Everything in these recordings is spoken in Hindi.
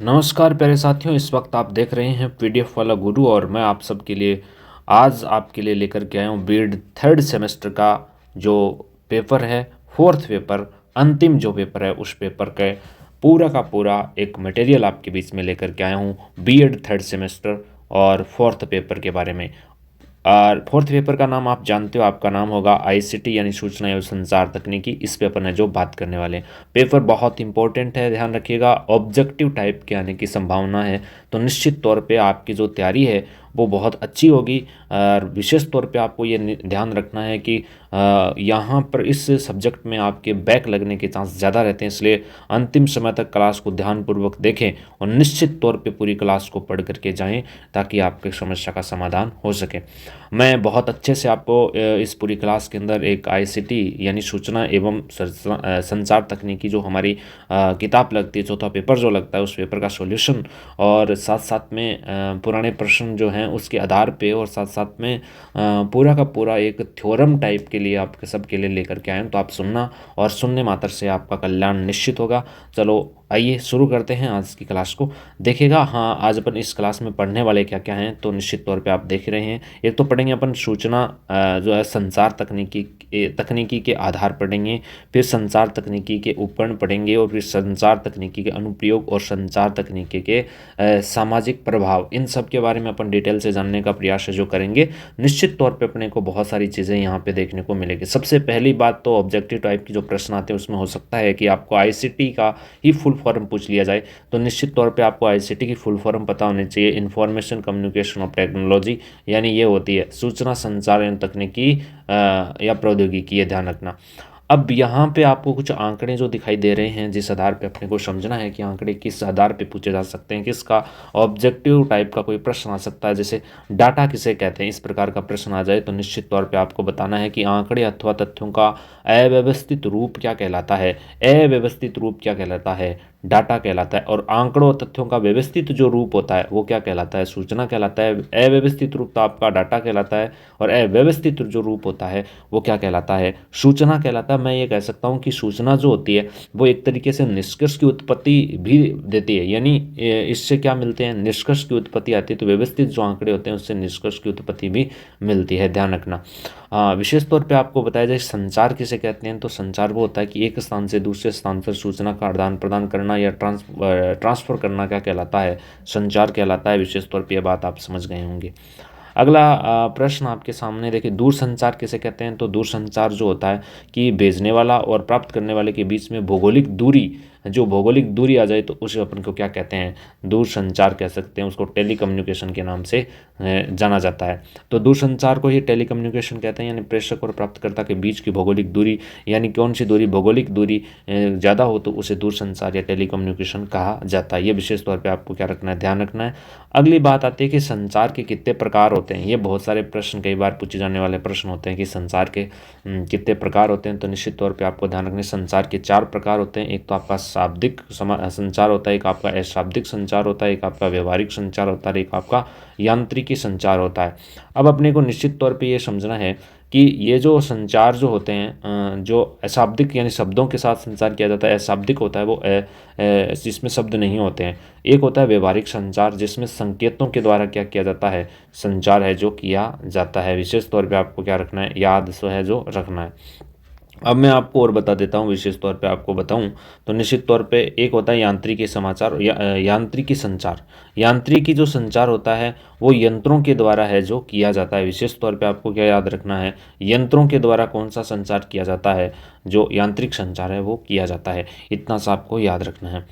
नमस्कार प्यारे साथियों, इस वक्त आप देख रहे हैं पीडीएफ वाला गुरु और मैं आप सबके लिए आज आपके लिए लेकर के आया हूँ बीएड थर्ड सेमेस्टर का जो पेपर है, फोर्थ पेपर, अंतिम जो पेपर है उस पेपर के पूरा का पूरा एक मटेरियल आपके बीच में लेकर के आया हूँ बीएड थर्ड सेमेस्टर और फोर्थ पेपर के बारे में। और फोर्थ पेपर का नाम आप जानते हो, आपका नाम होगा आईसीटी यानी सूचना एवं संचार तकनीकी। इस पेपर में जो बात करने वाले हैं, पेपर बहुत इंपॉर्टेंट है, ध्यान रखिएगा। ऑब्जेक्टिव टाइप के आने की संभावना है, तो निश्चित तौर पे आपकी जो तैयारी है वो बहुत अच्छी होगी। और विशेष तौर पे आपको ये ध्यान रखना है कि यहाँ पर इस सब्जेक्ट में आपके बैक लगने के चांस ज़्यादा रहते हैं, इसलिए अंतिम समय तक क्लास को ध्यानपूर्वक देखें और निश्चित तौर पे पूरी क्लास को पढ़ करके जाएं ताकि आपकी समस्या का समाधान हो सके। मैं बहुत अच्छे से आपको इस पूरी क्लास के अंदर एक आईसीटी यानी सूचना एवं संचार तकनीकी जो हमारी किताब लगती है, चौथा पेपर जो लगता है, उस पेपर का सॉल्यूशन और साथ साथ में पुराने प्रश्न जो हैं उसके आधार पे और साथ साथ में पूरा का पूरा एक थ्योरम टाइप के लिए आपके सबके लिए लेकर के आए हैं। तो आप सुनना और सुनने मात्र से आपका कल्याण निश्चित होगा। चलो आइए शुरू करते हैं आज की क्लास को। देखिएगा, हाँ, आज अपन इस क्लास में पढ़ने वाले क्या क्या हैं तो निश्चित तौर पे आप देख रहे हैं। एक तो पढ़ेंगे अपन सूचना जो है संचार तकनीकी के आधार पढ़ेंगे, फिर संचार तकनीकी के उपकरण पढ़ेंगे और फिर संचार तकनीकी के अनुप्रयोग और संचार तकनीकी के सामाजिक प्रभाव, इन सब के बारे में अपन डिटेल से जानने का प्रयास जो करेंगे। निश्चित तौर पे अपने को बहुत सारी चीज़ें यहाँ पे देखने को मिलेगी। सबसे पहली बात तो ऑब्जेक्टिव टाइप की जो प्रश्न आते हैं उसमें हो सकता है कि आपको आईसीटी का ही फुल फॉर्म पूछ लिया जाए, तो निश्चित तौर पे आपको आईसीटी की फुल फॉर्म पता होनी चाहिए। इंफॉर्मेशन कम्युनिकेशन ऑफ टेक्नोलॉजी, यानी ये होती है सूचना संचार एवं तकनीकी या प्रौद्योगिकी, ये ध्यान रखना। अब यहाँ पे आपको कुछ आंकड़े जो दिखाई दे रहे हैं, जिस आधार पे अपने को समझना है कि आंकड़े किस आधार पे पूछे जा सकते हैं, किसका ऑब्जेक्टिव टाइप का कोई प्रश्न आ सकता है। जैसे डाटा किसे कहते हैं, इस प्रकार का प्रश्न आ जाए तो निश्चित तौर पे आपको बताना है कि आंकड़े अथवा तथ्यों का अव्यवस्थित रूप क्या कहलाता है। अव्यवस्थित रूप क्या कहलाता है, डाटा कहलाता है। और आंकड़ों और तथ्यों का व्यवस्थित जो रूप होता है वो क्या कहलाता है, सूचना कहलाता है। अव्यवस्थित रूप तो आपका डाटा कहलाता है और अव्यवस्थित जो रूप होता है वो क्या कहलाता है, सूचना कहलाता है। मैं ये कह सकता हूँ कि सूचना जो होती है वो एक तरीके से निष्कर्ष की उत्पत्ति भी देती है, यानी इससे क्या मिलते हैं, निष्कर्ष की उत्पत्ति आती है। तो व्यवस्थित जो आंकड़े होते हैं उससे निष्कर्ष की उत्पत्ति भी मिलती है, ध्यान रखना। विशेष तौर पे आपको बताया जाए संचार किसे कहते हैं, तो संचार वो होता है कि एक स्थान से दूसरे स्थान पर सूचना का आदान प्रदान करना या ट्रांसफ़र करना क्या कहलाता है, संचार कहलाता है। विशेष तौर पे ये बात आप समझ गए होंगे। अगला प्रश्न आपके सामने देखिए, दूर संचार किसे कहते हैं, तो दूर संचार जो होता है कि भेजने वाला और प्राप्त करने वाले के बीच में भौगोलिक दूरी, जो भौगोलिक दूरी आ जाए तो उसे अपन को क्या कहते हैं, दूर संचार कह सकते हैं। उसको टेलीकम्युनिकेशन के नाम से जाना जाता है। तो दूर संचार को ही टेलीकम्युनिकेशन कहते हैं, यानी प्रेषक और प्राप्तकर्ता के बीच की भौगोलिक दूरी, यानी कौन सी दूरी, भौगोलिक दूरी ज़्यादा हो तो उसे दूर संचार या टेलीकम्युनिकेशन कहा जाता है। ये विशेष तौर पर आपको क्या रखना है, ध्यान रखना है। अगली बात आती है कि संचार के कितने प्रकार होते हैं। ये बहुत सारे प्रश्न, कई बार पूछे जाने वाले प्रश्न होते हैं कि संचार के कितने प्रकार होते हैं। तो निश्चित तौर पे आपको ध्यान रखना है, संचार के 4 प्रकार होते हैं। एक तो आपका शाब्दिक संचार होता है, एक आपका अशाब्दिक संचार होता है, एक आपका व्यवहारिक संचार होता है, एक आपका यांत्रिकी संचार होता है। अब अपने को निश्चित तौर पे ये समझना है कि ये जो संचार जो होते हैं, जो अशाब्दिक यानी शब्दों के साथ संचार किया जाता है, अशाब्दिक होता है वो जिसमें शब्द नहीं होते हैं। एक होता है व्यवहारिक संचार जिसमें संकेतों के द्वारा क्या किया जाता है, संचार है जो किया जाता है। विशेष तौर पे आपको क्या रखना है, याद सो है जो रखना है। अब मैं आपको और बता देता हूँ, विशेष तौर पे आपको बताऊँ तो निश्चित तौर पे एक होता है यांत्रिकी समाचार यांत्रिकी संचार। यांत्रिकी जो संचार होता है वो यंत्रों के द्वारा है जो किया जाता है। विशेष तौर पे आपको क्या याद रखना है, यंत्रों के द्वारा कौन सा संचार किया जाता है, जो यांत्रिक संचार है वो किया जाता है। इतना सा आपको याद रखना है।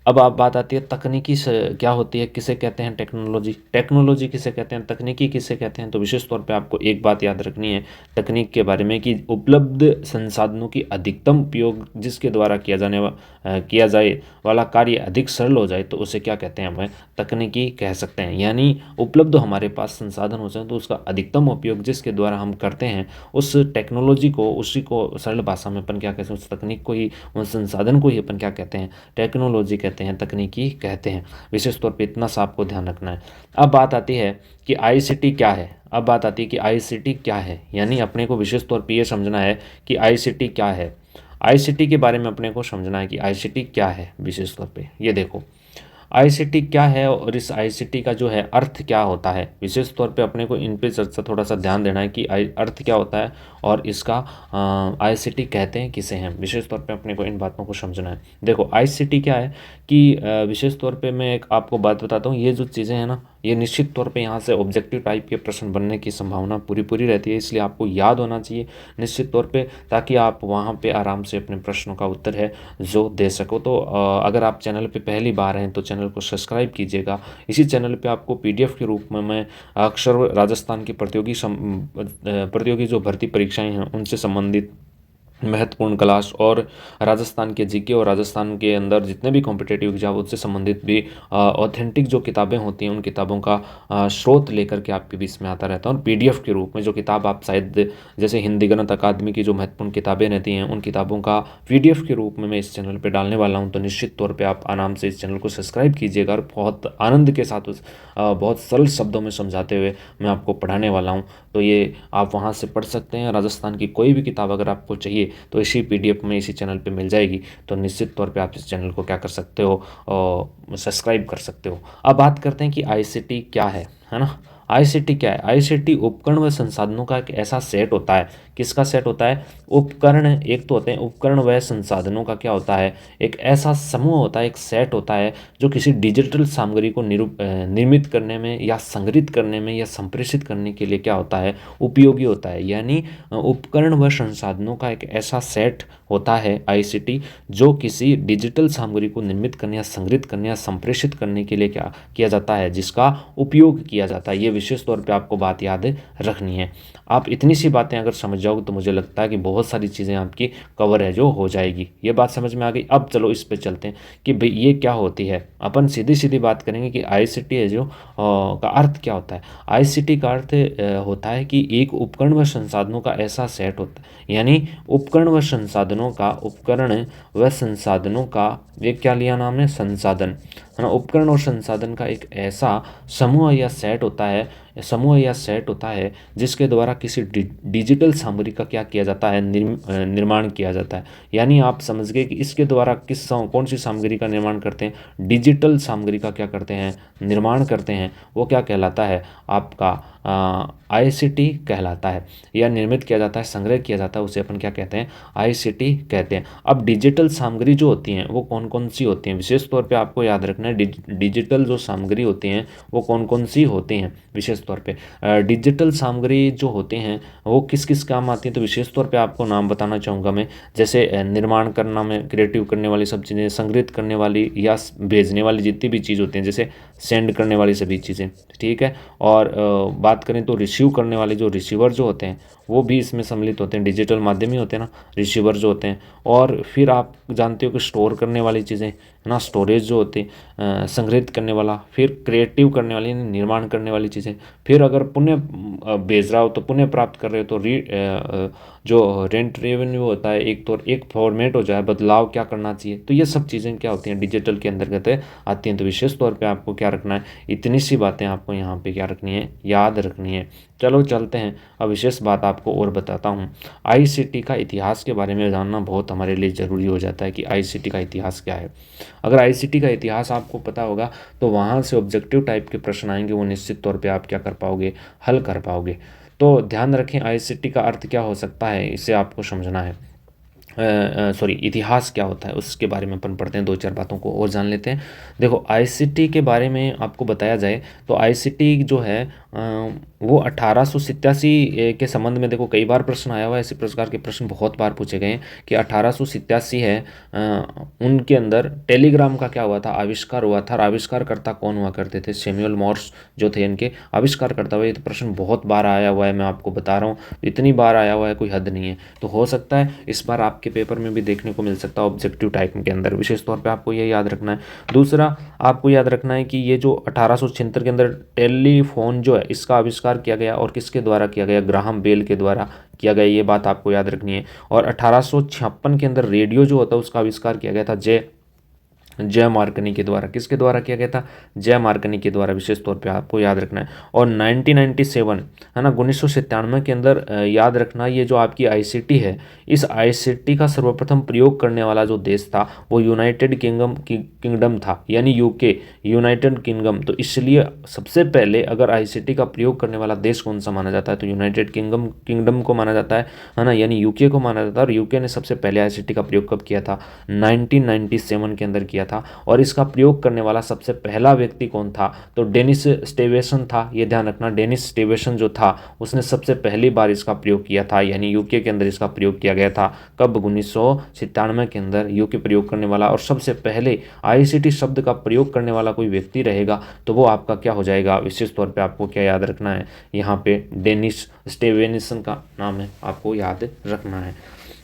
अब आप बात आती है तकनीकी से क्या होती है, किसे कहते हैं, टेक्नोलॉजी। टेक्नोलॉजी किसे कहते हैं, तकनीकी किसे कहते हैं। तो विशेष तौर पे आपको एक बात याद रखनी है तकनीक के बारे में कि उपलब्ध संसाधनों की अधिकतम उपयोग जिसके द्वारा किया जाए वाला कार्य अधिक सरल हो जाए तो उसे क्या कहते हैं, हमें तकनीकी कह सकते हैं। यानी उपलब्ध हमारे पास संसाधन हो जाए तो उसका अधिकतम उपयोग जिसके द्वारा हम करते हैं, उस टेक्नोलॉजी को, उसी को सरल भाषा में अपन क्या कहते हैं, उस तकनीक को ही, उस संसाधन को ही अपन क्या कहते हैं, टेक्नोलॉजी कहते हैं, तकनीकी कहते हैं। विशेष तौर पे इतना सा आपको ध्यान रखना है। अब बात आती है कि आईसीटी क्या है। अब बात आती है कि आईसीटी क्या है, यानी अपने को विशेष तौर पे ये समझना है कि आईसीटी क्या है। आईसीटी के बारे में अपने को समझना है कि आईसीटी क्या है। विशेष तौर पे ये देखो, आईसीटी क्या है और इस आईसीटी का जो है अर्थ क्या होता है, विशेष तौर पे अपने को इन पे थोड़ा सा ध्यान देना है कि अर्थ क्या होता है और इसका आईसीटी कहते हैं किसे हैं, विशेष तौर पे अपने को इन बातों को समझना है। देखो आईसीटी क्या है कि विशेष तौर पे मैं एक आपको बात बताता हूँ, ये जो चीज़ें हैं ना, ये निश्चित तौर पे यहाँ से ऑब्जेक्टिव टाइप के प्रश्न बनने की संभावना पूरी पूरी रहती है, इसलिए आपको याद होना चाहिए निश्चित तौर पे, ताकि आप वहाँ पे आराम से अपने प्रश्नों का उत्तर है जो दे सको। तो अगर आप चैनल पे पहली बार हैं तो चैनल को सब्सक्राइब कीजिएगा। इसी चैनल पे आपको पीडीएफ के रूप में मैं अक्सर राजस्थान की प्रतियोगी जो भर्ती परीक्षाएं हैं उनसे संबंधित महत्वपूर्ण क्लास और राजस्थान के जीके और राजस्थान के अंदर जितने भी कॉम्पिटेटिव एग्जाम उससे संबंधित भी ऑथेंटिक जो किताबें होती हैं उन किताबों का स्रोत लेकर के आपके बीच में आता रहता है। और पीडीएफ के रूप में जो किताब आप शायद जैसे हिंदी गणित अकादमी की जो महत्वपूर्ण किताबें रहती हैं उन किताबों का पीडीएफ के रूप में मैं इस चैनल पर डालने वाला हूँ। तो निश्चित तौर पर आप आराम से इस चैनल को सब्सक्राइब कीजिएगा और बहुत आनंद के साथ बहुत सरल शब्दों में समझाते हुए मैं आपको पढ़ाने वाला हूँ। तो ये आप वहाँ से पढ़ सकते हैं। राजस्थान की कोई भी किताब अगर आपको चाहिए तो इसी पीडीएफ में इसी चैनल पे मिल जाएगी। तो निश्चित तौर पे आप इस चैनल को क्या कर सकते हो, सब्सक्राइब कर सकते हो। अब बात करते हैं कि आईसीटी क्या है ना। आईसीटी क्या है? आईसीटी उपकरण व संसाधनों का एक ऐसा सेट होता है। किसका सेट होता है? उपकरण एक तो होते हैं, उपकरण व संसाधनों का क्या होता है? एक ऐसा समूह होता है, एक सेट होता है जो किसी डिजिटल सामग्री को निर्मित करने में या संग्रहित करने में या संप्रेषित करने के लिए क्या होता है? उपयोगी होता है। यानी उपकरण व संसाधनों का एक ऐसा सेट होता है आईसीटी जो किसी डिजिटल सामग्री को निर्मित करने या संग्रहित करने या संप्रेषित करने के लिए क्या किया जाता है, जिसका उपयोग किया जाता है। ये विशेष तौर पे आपको बात याद रखनी है। आप इतनी सी बातें अगर समझ जाओगे तो मुझे लगता है कि बहुत सारी चीज़ें आपकी कवर है जो हो जाएगी। ये बात समझ में आ गई। अब चलो इस पे चलते हैं कि भाई ये क्या होती है। अपन सीधी सीधी बात करेंगे कि आईसीटी है जो का अर्थ क्या होता है। आईसीटी का अर्थ होता है कि एक उपकरण व संसाधनों का ऐसा सेट होता है, यानी उपकरण व संसाधनों का ये क्या लिया नाम है? संसाधन, है ना। उपकरण और संसाधन का एक ऐसा समूह या सेट होता है जिसके द्वारा किसी डिजिटल सामग्री का क्या किया जाता है? निर्माण किया जाता है। यानी आप समझ गए कि इसके द्वारा कौन सी सामग्री का निर्माण करते हैं? डिजिटल सामग्री का क्या करते हैं? निर्माण करते हैं। वो क्या कहलाता है? आपका आईसीटी कहलाता है। या निर्मित किया जाता है, संग्रह किया जाता है, उसे अपन क्या कहते हैं? आईसीटी कहते हैं। अब डिजिटल सामग्री जो होती हैं वो कौन कौन सी होती हैं? विशेष तौर पे आपको याद रखना है डिजिटल जो सामग्री होती हैं वो कौन कौन सी होती हैं। विशेष तौर पे डिजिटल सामग्री जो होते हैं वो किस किस काम आती हैं, तो विशेष तौर पे आपको नाम बताना चाहूँगा मैं। जैसे निर्माण करना में क्रिएटिव करने वाली सब चीज़ें, संग्रहित करने वाली या भेजने वाली जितनी भी चीज़ होती हैं, जैसे सेंड करने वाली सभी चीज़ें, ठीक है। और बात करें तो रिसीव करने वाले जो रिसीवर जो होते हैं वो भी इसमें सम्मिलित होते हैं। डिजिटल माध्यम ही होते हैं ना रिसीवर जो होते हैं। और फिर आप जानते हो कि स्टोर करने वाली चीज़ें, है ना, स्टोरेज जो होती है, संग्रहित करने वाला। फिर क्रिएटिव करने वाली, निर्माण करने वाली चीज़ें। फिर अगर पुनः भेज रहा हो तो पुनः प्राप्त कर रहे हो तो जो रेंट रेवेन्यू होता है, एक फॉर्मेट हो जाए, बदलाव क्या करना चाहिए। तो ये सब चीज़ें क्या होती हैं? डिजिटल के अंतर्गत आती हैं। तो विशेष तौर पे आपको क्या रखना है? इतनी सी बातें आपको यहाँ पे क्या रखनी है? याद रखनी है। चलो चलते हैं। अब विशेष बात आपको और बताता हूँ। आईसीटी का इतिहास के बारे में जानना बहुत हमारे लिए ज़रूरी हो जाता है कि आईसीटी का इतिहास क्या है। अगर आईसीटी का इतिहास आपको पता होगा तो वहाँ से ऑब्जेक्टिव टाइप के प्रश्न आएंगे, वो निश्चित तौर पे आप क्या कर पाओगे? हल कर पाओगे। तो ध्यान रखें आईसीटी का अर्थ क्या हो सकता है, इसे आपको समझना है। इतिहास क्या होता है उसके बारे में अपन पढ़ते हैं, दो चार बातों को और जान लेते हैं। देखो आईसीटी के बारे में आपको बताया जाए तो आईसीटी जो है वो 1887 के संबंध में, देखो कई बार प्रश्न आया हुआ है, इसी प्रकार के प्रश्न बहुत बार पूछे गए हैं कि 1887 है उनके अंदर टेलीग्राम का क्या हुआ था? आविष्कार हुआ था। और आविष्कारकर्ता कौन हुआ करते थे? सैमुअल मॉर्स जो थे इनके आविष्कारकर्ता हुए। ये तो प्रश्न बहुत बार आया हुआ है, मैं आपको बता रहा हूँ, इतनी बार आया हुआ है कोई हद नहीं है। तो हो सकता है इस बार आपके पेपर में भी देखने को मिल सकता है ऑब्जेक्टिव टाइप के अंदर। विशेष तौर पर आपको ये याद रखना है। दूसरा आपको याद रखना है कि ये जो 1876 के अंदर टेलीफोन जो है इसका आविष्कार किया गया, और किसके द्वारा किया गया? ग्राहम बेल के द्वारा किया गया। ये बात आपको याद रखनी है। और 1856 के अंदर रेडियो जो होता है उसका आविष्कार किया गया था जय मार्कनी के द्वारा। किसके द्वारा किया गया था? जय मार्कनी के द्वारा, विशेष तौर पे आपको याद रखना है। और 1997 है ना, 1997 के अंदर याद रखना, ये जो आपकी आईसीटी है, इस आईसीटी का सर्वप्रथम प्रयोग करने वाला जो देश था वो यूनाइटेड किंगडम था, यानी यूके, यूनाइटेड किंगडम। तो इसलिए सबसे पहले अगर आईसीटी का प्रयोग करने वाला देश कौन सा माना जाता है तो यूनाइटेड किंगडम को माना जाता है ना, यानी यूके को माना जाता है। और यूके ने सबसे पहले आईसीटी का प्रयोग कब किया था? 1997 के अंदर किया था। और इसका प्रयोग करने वाला सबसे पहला व्यक्ति कौन था? तो डेनिस स्टेवेसन था। ये ध्यान रखना, डेनिस स्टेवेसन जो था उसने सबसे पहली बार इसका प्रयोग किया था, यानी यूके के अंदर इसका प्रयोग किया गया था। कब? 1997 के अंदर यूके प्रयोग करने वाला। और सबसे पहले आईसीटी शब्द का प्रयोग करने वाला कोई व्यक्ति रहेगा तो वो आपका क्या हो जाएगा? विशेष तौर पे आपको क्या याद रखना है? यहाँ पे डेनिस स्टेवेसन का नाम है, आपको याद रखना है।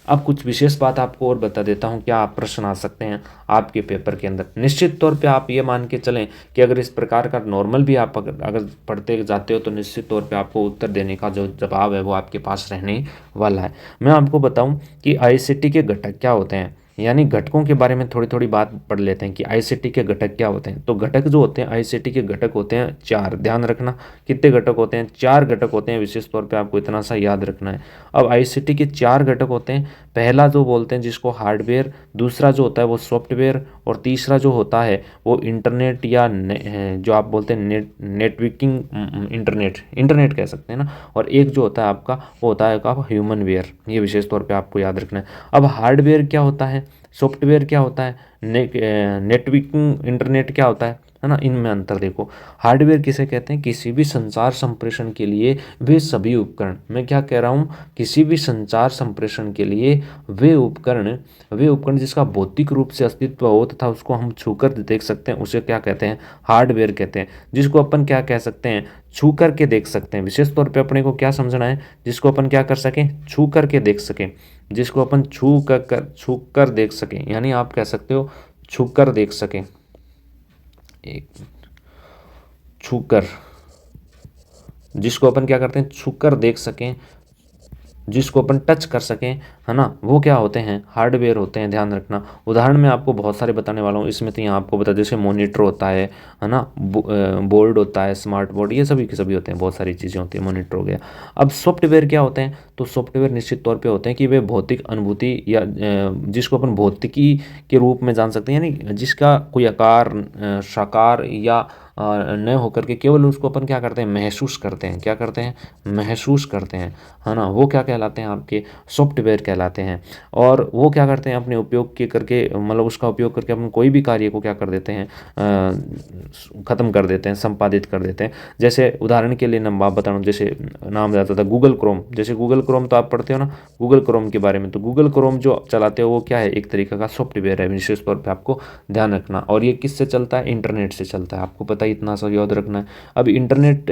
अब कुछ विशेष बात आपको और बता देता हूँ, क्या आप प्रश्न आ सकते हैं आपके पेपर के अंदर। निश्चित तौर पे आप ये मान के चलें कि अगर इस प्रकार का नॉर्मल भी आप अगर पढ़ते जाते हो तो निश्चित तौर पे आपको उत्तर देने का जो जवाब है वो आपके पास रहने वाला है। मैं आपको बताऊं कि आईसीटी के घटक क्या होते हैं, यानी घटकों के बारे में थोड़ी थोड़ी बात पढ़ लेते हैं कि आईसीटी के घटक क्या होते हैं। तो घटक जो होते हैं आईसीटी के घटक होते हैं 4। ध्यान रखना, कितने घटक होते हैं? 4 घटक होते हैं। विशेष तौर पे आपको इतना सा याद रखना है। अब आईसीटी के 4 घटक होते हैं। पहला जो बोलते हैं जिसको हार्डवेयर, दूसरा जो होता है वो सॉफ्टवेयर, और तीसरा जो होता है वो इंटरनेट या जो आप बोलते हैं नेटवर्किंग, इंटरनेट कह सकते हैं ना। और एक जो होता है आपका वो होता है आपका ह्यूमन वेयर। ये विशेष तौर पे आपको याद रखना है। अब हार्डवेयर क्या होता है, सॉफ्टवेयर क्या होता है, नेटवर्किंग इंटरनेट क्या होता है ना, इनमें अंतर देखो। हार्डवेयर किसे कहते हैं? किसी भी संचार संप्रेषण के लिए वे सभी उपकरण, मैं क्या कह रहा हूँ, किसी भी संचार संप्रेषण के लिए वे उपकरण जिसका भौतिक रूप से अस्तित्व हो तथा उसको हम छूकर देख सकते हैं, उसे क्या कहते हैं? हार्डवेयर कहते हैं। जिसको अपन क्या कह सकते हैं? छू करके देख सकते हैं। विशेष तौर पे अपने को क्या समझना है? जिसको अपन क्या कर सकें? छू करके देख सकें। जिसको अपन छू कर देख सकें, यानी आप कह सकते हो छू कर देख सकें। एक छू कर, जिसको अपन क्या करते हैं? छू कर देख सकें, जिसको अपन टच कर सकें, है ना, वो क्या होते हैं? हार्डवेयर होते हैं। ध्यान रखना, उदाहरण मैं आपको बहुत सारे बताने वाला हूँ। इसमें तो यहाँ आपको बता, जैसे मॉनिटर होता है ना, बोर्ड होता है, स्मार्ट बोर्ड, ये सभी के सभी होते हैं, बहुत सारी चीज़ें होती हैं। मॉनिटर हो गया। अब सॉफ्टवेयर क्या होते हैं? तो सॉफ्टवेयर निश्चित तौर पे होते हैं कि वे भौतिक अनुभूति या जिसको अपन भौतिकी के रूप में जान सकते हैं, यानी जिसका कोई आकार, साकार या न होकर के केवल उसको अपन क्या करते हैं? महसूस करते हैं। क्या करते हैं? महसूस करते हैं, है ना, वो क्या कहलाते हैं? आपके सॉफ्टवेयर कहलाते हैं। और वो क्या करते हैं? अपने उपयोग के करके, मतलब उसका उपयोग करके अपन कोई भी कार्य को क्या कर देते हैं? ख़त्म कर देते हैं, संपादित कर देते हैं। जैसे उदाहरण के लिए मैं बता रहा हूँ, जैसे नाम जाता था गूगल क्रोम। जैसे गूगल क्रोम तो आप पढ़ते हो ना गूगल क्रोम के बारे में, तो गूगल क्रोम जो चलाते हो वो क्या है? एक तरीके का सॉफ्टवेयर है। विशेष तौर पर आपको ध्यान रखना। और ये किससे चलता है? इंटरनेट से चलता है। आपको पता ही इतना सा याद रखना है। अब इंटरनेट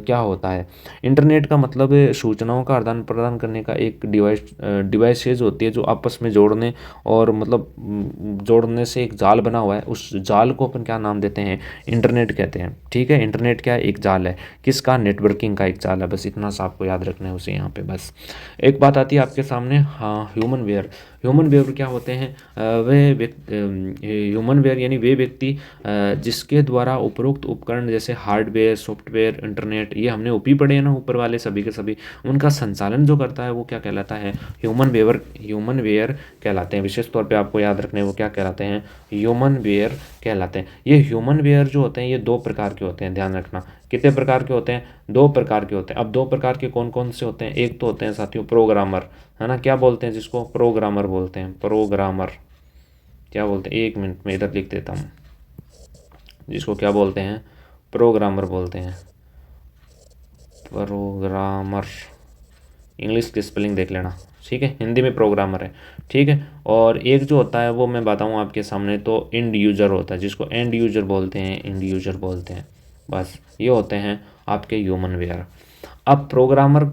क्या होता है? इंटरनेट का मतलब है सूचनाओं का आदान प्रदान करने का एक डिवाइसेज होती है जो आपस में जोड़ने और मतलब जोड़ने से एक जाल बना हुआ है। उस जाल को अपन क्या नाम देते हैं? इंटरनेट कहते हैं। ठीक है, इंटरनेट क्या है? एक जाल है। किसका? नेटवर्किंग का एक जाल है। बस इतना सा आपको याद रखना है उसे यहाँ पे। बस एक बात आती है आपके सामने, हाँ, ह्यूमन वेयर। ह्यूमन वेयर क्या होते हैं? ह्यूमन वेयर यानी वे व्यक्ति जिसके द्वारा उपरोक्त उपकरण जैसे हार्डवेयर, सॉफ्टवेयर, इंटरनेट, ये हमने ऊपी पढ़े हैं ना, ऊपर वाले सभी के सभी, उनका संचालन जो करता है वो क्या कहलाता है? ह्यूमन वेयर कहलाते हैं। विशेष तौर पे आपको याद रखने वो क्या कहलाते हैं? ह्यूमन वेयर कहलाते हैं। ये ह्यूमन वेयर जो होते हैं ये 2 प्रकार के होते हैं। ध्यान रखना, कितने प्रकार के होते हैं? 2 प्रकार के होते हैं। अब 2 प्रकार के कौन कौन से होते हैं? एक तो होते हैं साथियों प्रोग्रामर, है ना, क्या बोलते हैं जिसको? प्रोग्रामर बोलते हैं। प्रोग्रामर क्या बोलते हैं? 1 मिनट में इधर लिख देता हूँ। जिसको क्या बोलते हैं? प्रोग्रामर बोलते हैं। प्रोग्रामर, इंग्लिश की स्पेलिंग देख लेना, ठीक है, हिंदी में प्रोग्रामर है, ठीक है। और एक जो होता है वो मैं बताऊँ आपके सामने, तो एंड यूजर होता है, जिसको एंड यूजर बोलते हैं, एंड यूजर बोलते हैं। बस ये होते हैं आपके ह्यूमन वेयर। अब प्रोग्रामर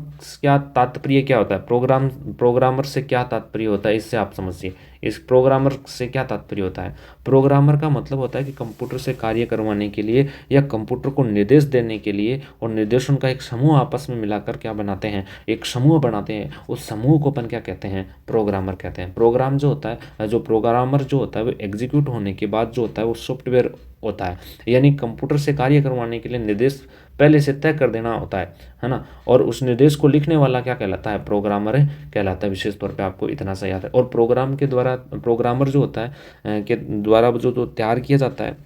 क्या तात्पर्य क्या होता है, प्रोग्रामर से क्या तात्पर्य होता है, इससे आप समझिए। इस प्रोग्रामर से क्या तात्पर्य होता है, प्रोग्रामर का मतलब होता है कि कंप्यूटर से कार्य करवाने के लिए या कंप्यूटर को निर्देश देने के लिए और निर्देशों का एक समूह आपस में मिलाकर क्या बनाते हैं, एक समूह बनाते हैं, उस समूह को अपन क्या कहते हैं, प्रोग्रामर कहते हैं। प्रोग्राम जो होता है, जो प्रोग्रामर जो होता है वो एग्जीक्यूट होने के बाद जो होता है वो सॉफ्टवेयर होता है, यानी कंप्यूटर से कार्य करवाने के लिए निर्देश पहले से तय कर देना होता है ना। और उस निर्देश को लिखने वाला क्या कहलाता है, प्रोग्रामर कहलाता है। विशेष तौर पे आपको इतना सा याद है। और प्रोग्राम के द्वारा प्रोग्रामर जो होता है के द्वारा जो तैयार किया जाता है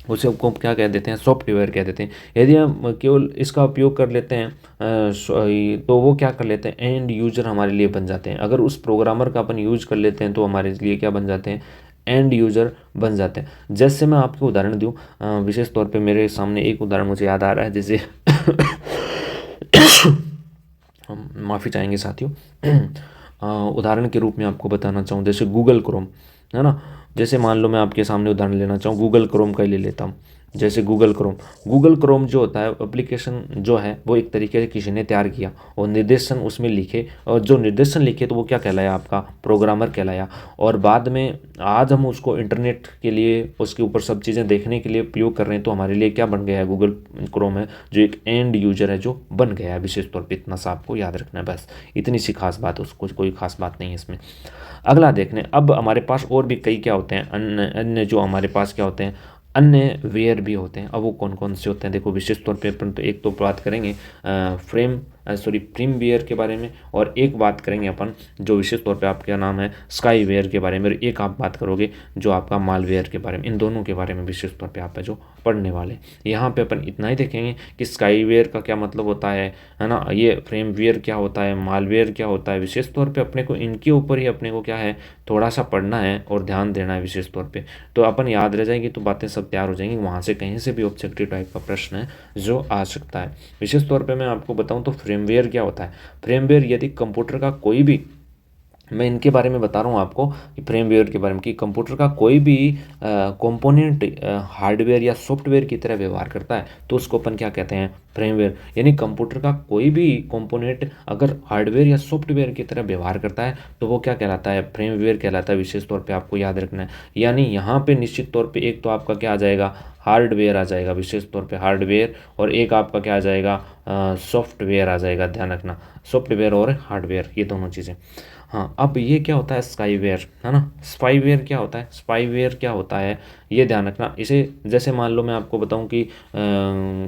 उसे को क्या कह देते हैं, सॉफ्टवेयर कह देते हैं। यदि हम केवल इसका उपयोग कर लेते हैं तो वो क्या कर लेते हैं, एंड यूजर हमारे लिए बन जाते हैं। अगर उस प्रोग्रामर का अपन यूज कर लेते हैं तो हमारे लिए क्या बन जाते हैं, एंड यूजर बन जाते हैं। जैसे मैं आपको उदाहरण दूं, विशेष तौर पे मेरे सामने एक उदाहरण मुझे याद आ रहा है, जैसे हम माफ़ी चाहेंगे साथियों। उदाहरण के रूप में आपको बताना चाहूँ, जैसे गूगल क्रोम है ना। जैसे मान लो मैं आपके सामने उदाहरण लेना चाहूँ, गूगल क्रोम का ही ले लेता हूँ। जैसे गूगल क्रोम जो होता है एप्लीकेशन जो है वो एक तरीके से किसी ने तैयार किया और निर्देशन उसमें लिखे, और जो निर्देशन लिखे तो वो क्या कहलाया, आपका प्रोग्रामर कहलाया। और बाद में आज हम उसको इंटरनेट के लिए उसके ऊपर सब चीज़ें देखने के लिए उपयोग कर रहे हैं, तो हमारे लिए क्या बन गया है, गूगल क्रोम है जो एक एंड यूजर है जो बन गया है। विशेष तौर पर इतना सा आपको याद रखना है, बस इतनी सी खास बात, उसको कोई खास बात नहीं है इसमें। अगला देखने, अब हमारे पास और भी कई क्या होते हैं, अन्य अन्य जो हमारे पास क्या होते हैं, अन्य वेयर भी होते हैं। अब वो कौन कौन से होते हैं, देखो विशेष तौर पे अपन तो एक तो बात करेंगे फ्रीमवेयर के बारे में, और एक बात करेंगे अपन जो विशेष तौर पे आपका नाम है स्काईवेयर के बारे में, और एक आप बात करोगे जो आपका मालवेयर के बारे में। इन दोनों के बारे में विशेष तौर पे आप जो पढ़ने वाले, यहाँ पे अपन इतना ही देखेंगे कि स्काईवेयर का क्या मतलब होता है ना, ये फ्रेमवेयर क्या होता है, मालवेयर क्या होता है। विशेष तौर पे अपने को इनके ऊपर ही अपने को क्या है, थोड़ा सा पढ़ना है और ध्यान देना है विशेष तौर पे, तो अपन याद रह जाएंगी तो बातें सब तैयार हो जाएंगी। वहाँ से कहीं से भी ऑब्जेक्टिव टाइप का प्रश्न है जो आ सकता है। विशेष तौर पे मैं आपको बताऊं तो फ्रेमवेयर क्या होता है। फ्रेमवेयर यदि कंप्यूटर का कोई भी, मैं इनके बारे में बता रहा हूँ आपको कि फ्रेमवेयर के बारे में, कि कंप्यूटर का कोई भी कंपोनेंट हार्डवेयर या सॉफ्टवेयर की तरह व्यवहार करता है तो उसको अपन क्या कहते हैं, फ्रेमवेयर। यानी कंप्यूटर का कोई भी कंपोनेंट अगर हार्डवेयर या सॉफ्टवेयर की तरह व्यवहार करता है तो वो क्या कहलाता है, फ्रेमवेयर कहलाता है। विशेष तौर पे आपको याद रखना है। यानी यहाँ पे निश्चित तौर पे एक तो आपका क्या आ जाएगा, हार्डवेयर आ जाएगा विशेष तौर पे हार्डवेयर, और एक आपका क्या आ जाएगा, सॉफ्टवेयर आ जाएगा। ध्यान रखना, सॉफ्टवेयर और हार्डवेयर ये दोनों चीज़ें। हाँ, अब ये क्या होता है, स्काईवेयर है ना। स्पाईवेयर क्या होता है, स्पाईवेयर क्या होता है ये ध्यान रखना। इसे जैसे मान लो मैं आपको बताऊं कि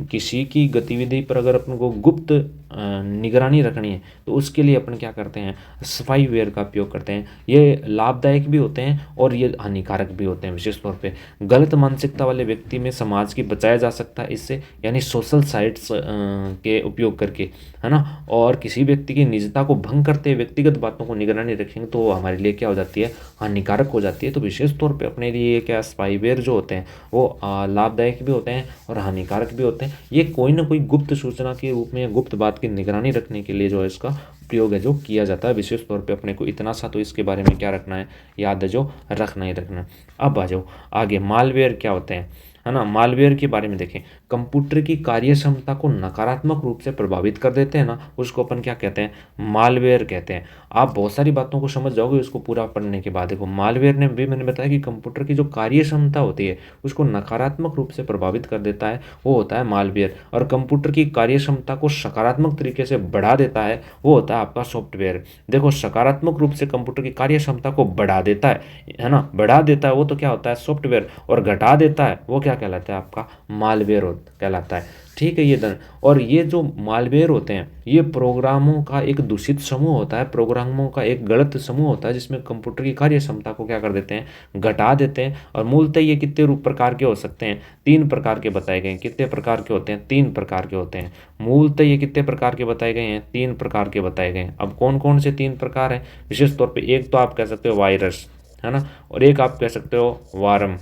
किसी की गतिविधि पर अगर अपन को गुप्त निगरानी रखनी है तो उसके लिए अपन क्या करते हैं, स्पाईवेयर का उपयोग करते हैं। ये लाभदायक भी होते हैं और ये हानिकारक भी होते हैं। विशेष तौर पे गलत मानसिकता वाले व्यक्ति में समाज की बचाया जा सकता है इससे, यानी सोशल साइट्स के उपयोग करके है ना। और किसी व्यक्ति की निजता को भंग करते व्यक्तिगत बातों को निगरानी रखेंगे तो वो हमारे लिए क्या हो जाती है, हानिकारक हो जाती है। तो विशेष तौर पे अपने लिए क्या स्पाईवेयर जो होते हैं वो लाभदायक भी होते हैं और हानिकारक भी होते हैं। ये कोई ना कोई गुप्त सूचना के रूप में, गुप्त बात की निगरानी रखने के लिए जो है इसका प्रयोग है जो किया जाता है। विशेष तौर पे अपने को इतना सा तो इसके बारे में क्या रखना है, याद है जो रखना ही रखना है। अब आ जाओ आगे, मालवेयर क्या होते हैं है ना। मालवेयर के बारे में देखें, कंप्यूटर की कार्य क्षमता को नकारात्मक रूप से प्रभावित कर देते हैं ना, उसको अपन क्या कहते हैं, मालवेयर कहते हैं। आप बहुत सारी बातों को समझ जाओगे उसको पूरा पढ़ने के बाद। देखो मालवेयर ने भी मैंने बताया कि कंप्यूटर की जो कार्य क्षमता होती है उसको नकारात्मक रूप से प्रभावित कर देता है, वो होता है मालवेयर। और कंप्यूटर की कार्य क्षमता को सकारात्मक तरीके से बढ़ा देता है, वो होता है आपका सॉफ्टवेयर। देखो सकारात्मक रूप से कंप्यूटर की कार्य क्षमता को बढ़ा देता है ना, बढ़ा देता है वो तो क्या होता है, सॉफ्टवेयर। और घटा देता है वो क्या कहलाता है, आपका मालवेयर कहलाता है। ठीक है ये धन। और ये जो मालवेयर होते हैं ये प्रोग्रामों का एक दूषित समूह होता है, प्रोग्रामों का एक गलत समूह होता है जिसमें कंप्यूटर की कार्य क्षमता को क्या कर देते हैं, घटा देते हैं। और मूलतः ये कितने रूप प्रकार के हो सकते हैं, 3 प्रकार के बताए गए हैं। कितने प्रकार के होते हैं, 3 प्रकार के होते हैं। मूलतः ये कितने प्रकार के बताए गए हैं, 3 प्रकार के बताए गए हैं। अब कौन कौन से 3 प्रकार हैं, विशेष तौर पर एक तो आप कह सकते हो वायरस है ना, और एक आप कह सकते हो वारम,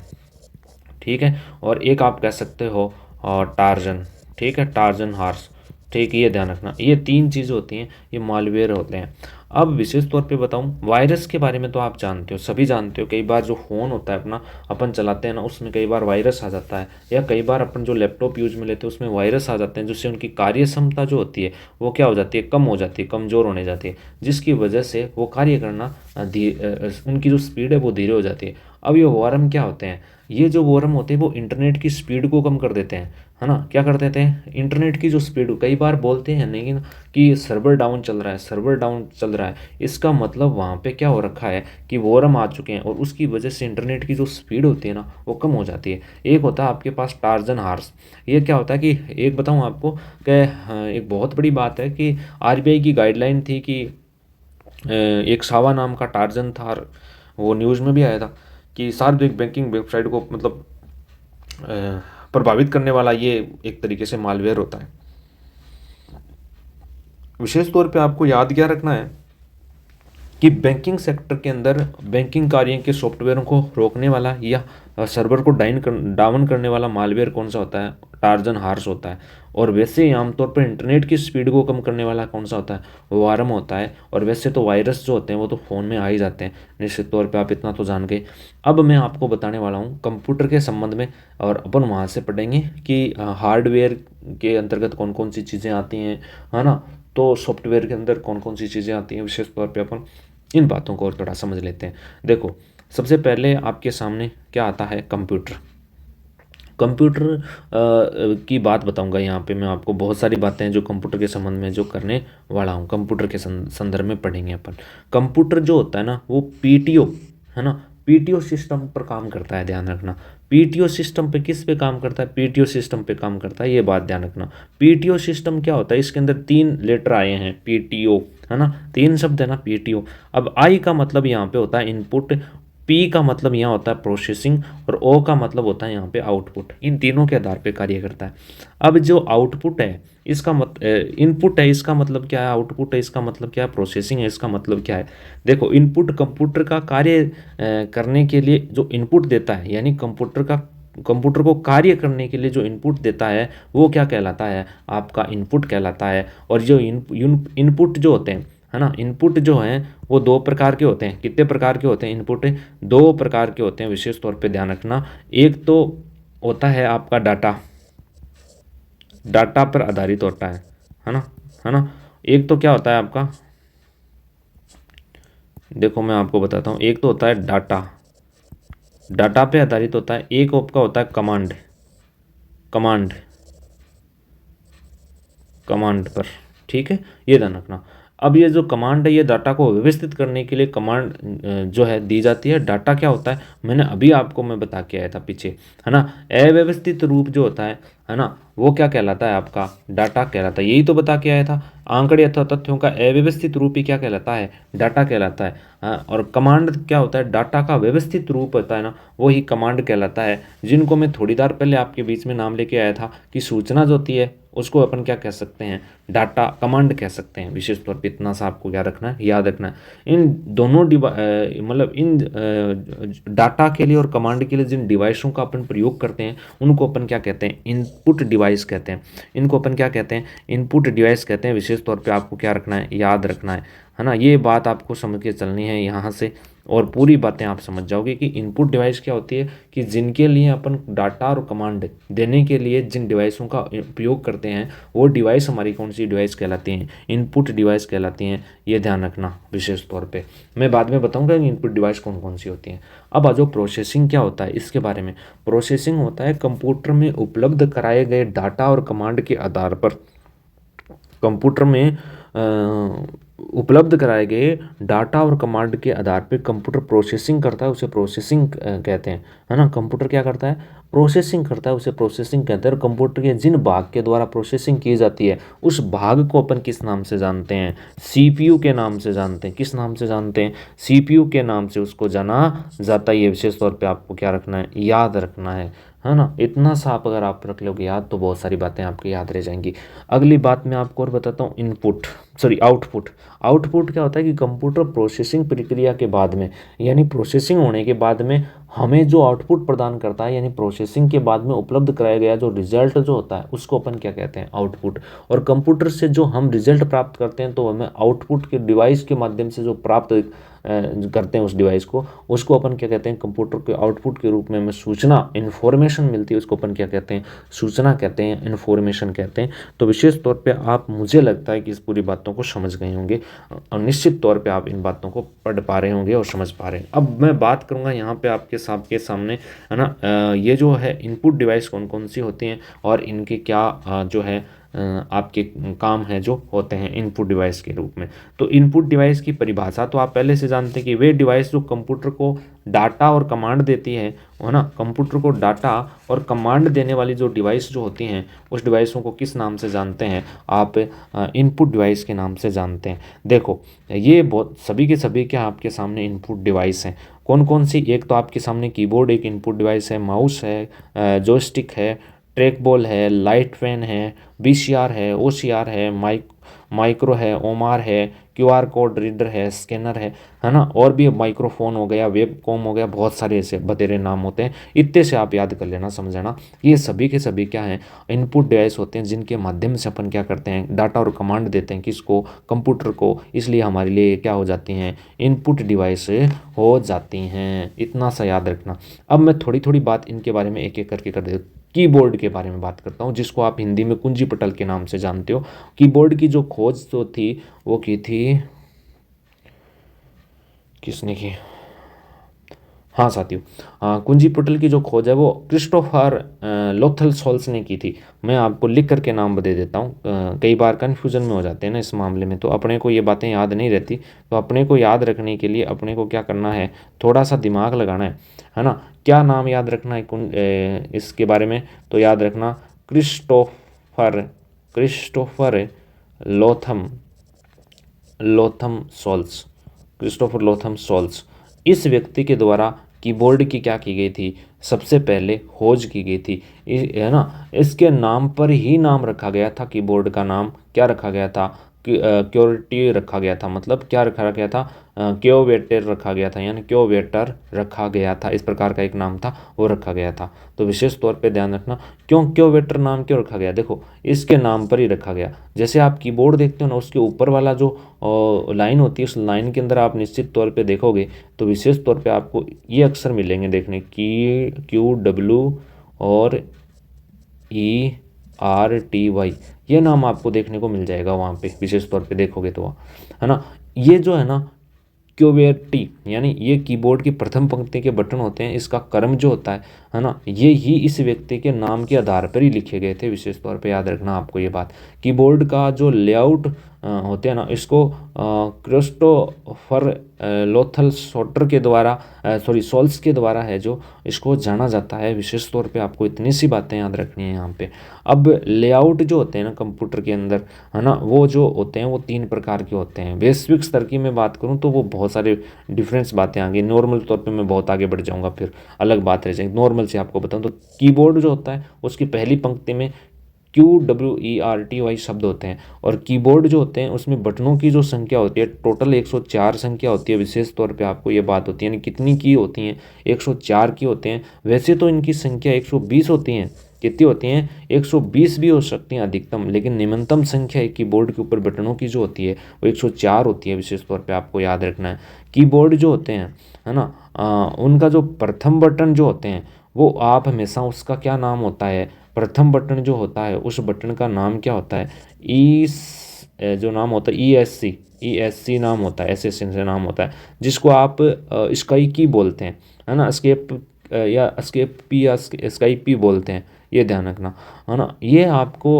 ठीक है, और एक आप कह सकते हो टार्जन, ठीक है, टार्जन हार्स। ठीक है, ये ध्यान रखना, ये 3 चीज़ होती हैं, ये मालवेयर होते हैं। अब विशेष तौर पे बताऊं वायरस के बारे में, तो आप जानते हो, सभी जानते हो, कई बार जो फ़ोन होता है अपना अपन चलाते हैं ना, उसमें कई बार वायरस आ जाता है, या कई बार अपन जो लैपटॉप यूज में लेते हैं उसमें वायरस आ जाते हैं, जिससे उनकी कार्य क्षमता जो होती है वो क्या हो जाती है, कम हो जाती है, कमज़ोर होने जाती है, जिसकी वजह से वो कार्य करना उनकी जो स्पीड है वो धीरे हो जाती है। अब ये वार्म क्या होते हैं, ये जो वार्म होते हैं वो इंटरनेट की स्पीड को कम कर देते हैं, है ना। क्या कर देते हैं, इंटरनेट की जो स्पीड, कई बार बोलते हैं लेकिन कि सर्वर डाउन चल रहा है, सर्वर डाउन चल रहा है, इसका मतलब वहाँ पे क्या हो रखा है कि वॉरम आ चुके हैं, और उसकी वजह से इंटरनेट की जो स्पीड होती है ना वो कम हो जाती है। एक होता है आपके पास टार्जन हार्स, ये क्या होता है कि एक बताऊँ आपको कि एक बहुत बड़ी बात है कि आरबीआई की गाइडलाइन थी कि एक सावा नाम का टार्जन था, वो न्यूज़ में भी आया था कि सार्वजनिक बैंकिंग वेबसाइट को मतलब प्रभावित करने वाला ये एक तरीके से मालवेयर होता है। विशेष तौर पे आपको याद क्या रखना है कि बैंकिंग सेक्टर के अंदर बैंकिंग कार्यों के सॉफ्टवेयरों को रोकने वाला या सर्वर को डाउन करने वाला मालवेयर कौन सा होता है, टार्जन हार्स होता है। और वैसे ही आमतौर पर इंटरनेट की स्पीड को कम करने वाला कौन सा होता है, वार्म होता है। और वैसे तो वायरस जो होते हैं वो तो फ़ोन में आ ही जाते हैं, निश्चित तौर पे आप इतना तो जान गए। अब मैं आपको बताने वाला हूँ कंप्यूटर के संबंध में, और अपन वहाँ से पढ़ेंगे कि हार्डवेयर के अंतर्गत कौन कौन सी चीज़ें आती हैं, है ना। तो सॉफ्टवेयर के अंदर कौन कौन सी चीज़ें आती हैं, विशेष तौर पे अपन इन बातों को और थोड़ा समझ लेते हैं। देखो, सबसे पहले आपके सामने क्या आता है, कंप्यूटर। कंप्यूटर की बात बताऊंगा यहाँ पे मैं आपको, बहुत सारी बातें हैं जो कंप्यूटर के संबंध में जो करने वाला हूँ, कंप्यूटर के संदर्भ में पढ़ेंगे अपन। कंप्यूटर जो होता है ना वो पीटीओ, है ना, पीटीओ सिस्टम पर काम करता है, ध्यान रखना। पीटीओ सिस्टम पे किस पे काम करता है, पीटीओ सिस्टम पे काम करता है, ये बात ध्यान रखना। पीटीओ सिस्टम क्या होता है, इसके अंदर 3 लेटर आए हैं, पीटीओ, है ना, 3 शब्द है ना, पीटीओ। अब आई का मतलब यहाँ पे होता है इनपुट, पी का मतलब यहाँ होता है प्रोसेसिंग, और ओ का मतलब होता है यहाँ पे आउटपुट। इन तीनों के आधार पे कार्य करता है। अब जो आउटपुट है इसका इनपुट है, इसका मतलब क्या है, आउटपुट है इसका मतलब क्या है, प्रोसेसिंग है इसका मतलब क्या है। देखो, इनपुट कंप्यूटर का कार्य करने के लिए जो इनपुट देता है, यानी कंप्यूटर को कार्य करने के लिए जो इनपुट देता है वो क्या कहलाता है, आपका इनपुट कहलाता है। और जो इनपुट जो होते हैं, है ना, इनपुट जो हैं वो 2 प्रकार के होते हैं। कितने प्रकार के होते हैं इनपुट, 2 प्रकार के होते हैं, विशेष तौर पे ध्यान रखना। एक तो होता है आपका डाटा, डाटा पर आधारित होता है ना, है ना। एक तो क्या होता है आपका, देखो मैं आपको बताता हूँ, एक तो होता है डाटा, डाटा पे आधारित होता है। एक आपका होता है कमांड, कमांड, कमांड पर, ठीक है, ये ध्यान रखना। अब ये जो कमांड है ये डाटा को व्यवस्थित करने के लिए कमांड जो है दी जाती है। डाटा क्या होता है, मैंने अभी आपको मैं बता के आया था पीछे, है ना। अव्यवस्थित रूप जो होता है ना, वो क्या कहलाता है, आपका डाटा कहलाता है। यही तो बता के आया था, आंकड़े अथवा तथ्यों का अव्यवस्थित रूप ही क्या कहलाता है, डाटा कहलाता है। हाँ, और कमांड क्या होता है, डाटा का व्यवस्थित रूप होता है ना, वो ही कमांड कहलाता है। जिनको मैं थोड़ी देर पहले आपके बीच में नाम लेके आया था कि सूचना जो होती है उसको अपन क्या कह सकते हैं, डाटा कमांड कह सकते हैं। विशेष तौर पे इतना सा आपको क्या रखना है, याद रखना है। इन दोनों मतलब इन डाटा के लिए और कमांड के लिए जिन डिवाइसों का अपन प्रयोग करते हैं उनको अपन क्या कहते हैं, इनपुट डिवाइस कहते हैं। इनको अपन क्या कहते हैं, इनपुट डिवाइस कहते हैं। विशेष तौर पे आपको क्या रखना है, याद रखना है ना। ये बात आपको समझ के चलनी है यहाँ से, और पूरी बातें आप समझ जाओगे कि इनपुट डिवाइस क्या होती है, कि जिनके लिए अपन डाटा और कमांड देने के लिए जिन डिवाइसों का उपयोग करते हैं वो डिवाइस हमारी कौन सी डिवाइस कहलाती हैं, इनपुट डिवाइस कहलाती हैं। ये ध्यान रखना विशेष तौर पे, मैं बाद में बताऊंगा कि इनपुट डिवाइस कौन कौन सी होती हैं। अब आ जाओ प्रोसेसिंग क्या होता है इसके बारे में। प्रोसेसिंग होता है कंप्यूटर में उपलब्ध कराए गए डाटा और कमांड के आधार पर, कंप्यूटर में उपलब्ध कराए गए डाटा और कमांड के आधार पे कंप्यूटर प्रोसेसिंग करता है, उसे प्रोसेसिंग कहते हैं, है ना। कंप्यूटर क्या करता है, प्रोसेसिंग करता है, उसे प्रोसेसिंग कहते हैं। और कंप्यूटर के जिन भाग के द्वारा प्रोसेसिंग की जाती है उस भाग को अपन किस नाम से जानते हैं, सीपीयू के नाम से जानते हैं। किस नाम से जानते हैं, सीपीयू के नाम से उसको जाना जाता है। ये विशेष तौर पर आपको क्या रखना है, याद रखना है ना। इतना सा आप अगर आप रख लोगे याद तो बहुत सारी बातें आपकी याद रह जाएंगी। अगली बात मैं आपको और बताता हूँ, इनपुट। Sorry output. आउटपुट क्या होता है कि कंप्यूटर प्रोसेसिंग प्रक्रिया के बाद में, यानी प्रोसेसिंग होने के बाद में हमें जो आउटपुट प्रदान करता है, यानी प्रोसेसिंग के बाद में उपलब्ध कराया गया जो रिजल्ट जो होता है उसको अपन क्या कहते हैं, आउटपुट। और कंप्यूटर से जो हम रिजल्ट प्राप्त करते हैं तो हमें आउटपुट के डिवाइस के माध्यम से जो प्राप्त करते हैं उस डिवाइस को, उसको अपन क्या कहते हैं, कंप्यूटर के आउटपुट के रूप में हमें सूचना इन्फॉर्मेशन मिलती है, उसको अपन क्या कहते हैं, सूचना कहते हैं, इन्फॉर्मेशन कहते हैं। तो विशेष तौर पे आप, मुझे लगता है कि इस पूरी बातों को समझ गए होंगे और निश्चित तौर पे आप इन बातों को पढ़ पा रहे होंगे और समझ पा रहे हैं। अब मैं बात करूंगा यहाँ पे आपके सामने, है ना, ये जो है इनपुट डिवाइस कौन कौन सी होती हैं और इनके क्या जो है आपके काम है जो होते हैं इनपुट डिवाइस के रूप में। तो इनपुट डिवाइस की परिभाषा तो आप पहले से जानते हैं कि वे डिवाइस जो कंप्यूटर को डाटा और कमांड देती है ना, कंप्यूटर को डाटा और कमांड देने वाली जो डिवाइस जो होती हैं उस डिवाइसों को किस नाम से जानते हैं, आप इनपुट डिवाइस के नाम से जानते हैं। देखो ये बहुत सभी के सभी क्या आपके सामने इनपुट डिवाइस हैं। कौन कौन सी, एक तो आपके सामने कीबोर्ड एक इनपुट डिवाइस है, माउस है, जॉयस्टिक है, ट्रैक बॉल है, लाइट फैन है, वीसीआर है, ओसीआर है, माइक्रो है, ओमार है, क्यूआर कोड रीडर है, स्कैनर है ना, और भी माइक्रोफोन हो गया, वेब कॉम हो गया, बहुत सारे ऐसे बतेरे नाम होते हैं। इतने से आप याद कर लेना, समझना। ये सभी के सभी क्या हैं, इनपुट डिवाइस होते हैं जिनके माध्यम से अपन क्या करते हैं, डाटा और कमांड देते हैं किसको, कंप्यूटर को। इसलिए हमारे लिए क्या हो जाती हैं, इनपुट डिवाइस हो जाती हैं। इतना सा याद रखना। अब मैं थोड़ी थोड़ी बात इनके बारे में एक एक करके कर देता हूँ। कीबोर्ड के बारे में बात करता हूँ, जिसको आप हिंदी में कुंजी पटल के नाम से जानते हो। कीबोर्ड की जो खोज जो थी वो की थी, किसने की, हाँ साथियों, कुंजी पटल की जो खोज है वो क्रिस्टोफर लोथल सोल्स ने की थी। मैं आपको लिख करके नाम दे देता हूँ, कई बार कन्फ्यूजन में हो जाते हैं ना इस मामले में, तो अपने को ये बातें याद नहीं रहती। तो अपने को याद रखने के लिए अपने को क्या करना है, थोड़ा सा दिमाग लगाना है ना। क्या नाम याद रखना है इसके बारे में, तो याद रखना Christopher Christopher Latham Latham Sholes Christopher Latham Sholes. इस व्यक्ति के द्वारा कीबोर्ड की क्या की गई थी, सबसे पहले खोज की गई थी, है ना। इसके नाम पर ही नाम रखा गया था, कीबोर्ड का नाम क्या रखा गया था, क्योरिटी रखा गया था। मतलब क्या रखा गया था, क्योवेटर रखा गया था, यानी क्योवेटर रखा गया था, इस प्रकार का एक नाम था वो रखा गया था। तो विशेष तौर पे ध्यान रखना, क्यों क्योवेटर नाम क्यों रखा गया, देखो इसके नाम पर ही रखा गया। जैसे आप कीबोर्ड देखते हो ना, उसके ऊपर वाला जो लाइन होती है, उस लाइन के अंदर आप निश्चित तौर पे देखोगे तो विशेष तौर पे आपको ये अक्षर मिलेंगे देखने की, क्यू डब्ल्यू और ERTY, ये नाम आपको देखने को मिल जाएगा वहाँ पे, विशेष तौर पे देखोगे तो, है ना। ये जो है ना क्यूवेर्टी, यानी ये कीबोर्ड की प्रथम पंक्ति के बटन होते हैं। इसका कर्म जो होता है ना, ये ही इस व्यक्ति के नाम के आधार पर ही लिखे गए थे। विशेष तौर पे याद रखना आपको ये बात। कीबोर्ड का जो लेआउट होते हैं ना, इसको क्रिस्टोफर लोथल सोल्टर के द्वारा सोल्स के द्वारा है जो इसको जाना जाता है। विशेष तौर पे आपको इतनी सी बातें याद रखनी है यहाँ पे। अब लेआउट जो होते हैं ना कंप्यूटर के अंदर, है ना, वो जो होते हैं वो 3 प्रकार के होते हैं। वैश्विक स्तर की मैं बात करूँ तो वो बहुत सारे डिफरेंस बातें आ गई। नॉर्मल तौर पे मैं बहुत आगे बढ़ जाऊँगा, फिर अलग बात रह जाएगी। नॉर्मल से आपको बताऊँ तो कीबोर्ड जो होता है उसकी पहली पंक्ति में QWERTY शब्द होते हैं, और कीबोर्ड जो होते हैं उसमें बटनों की जो संख्या होती है टोटल 104 संख्या होती है। विशेष तौर पे आपको ये बात होती है, यानी कितनी की होती हैं, 104 की होते हैं। वैसे तो इनकी संख्या 120 होती हैं, कितनी होती हैं, 120 भी हो सकती हैं अधिकतम, लेकिन निम्नतम संख्या एक कीबोर्ड के ऊपर बटनों की जो होती है वो 104 होती है। विशेष तौर पे आपको याद रखना है। कीबोर्ड जो होते हैं, है ना, उनका जो प्रथम बटन जो होते हैं वो आप हमेशा उसका क्या नाम होता है, प्रथम बटन जो होता है उस बटन का नाम क्या होता है, जो नाम होता है ESC नाम होता है, ऐसे से नाम होता है, जिसको आप स्काई की बोलते हैं, है ना, या स्काई पी बोलते हैं। ये ध्यान रखना, है ना। ये आपको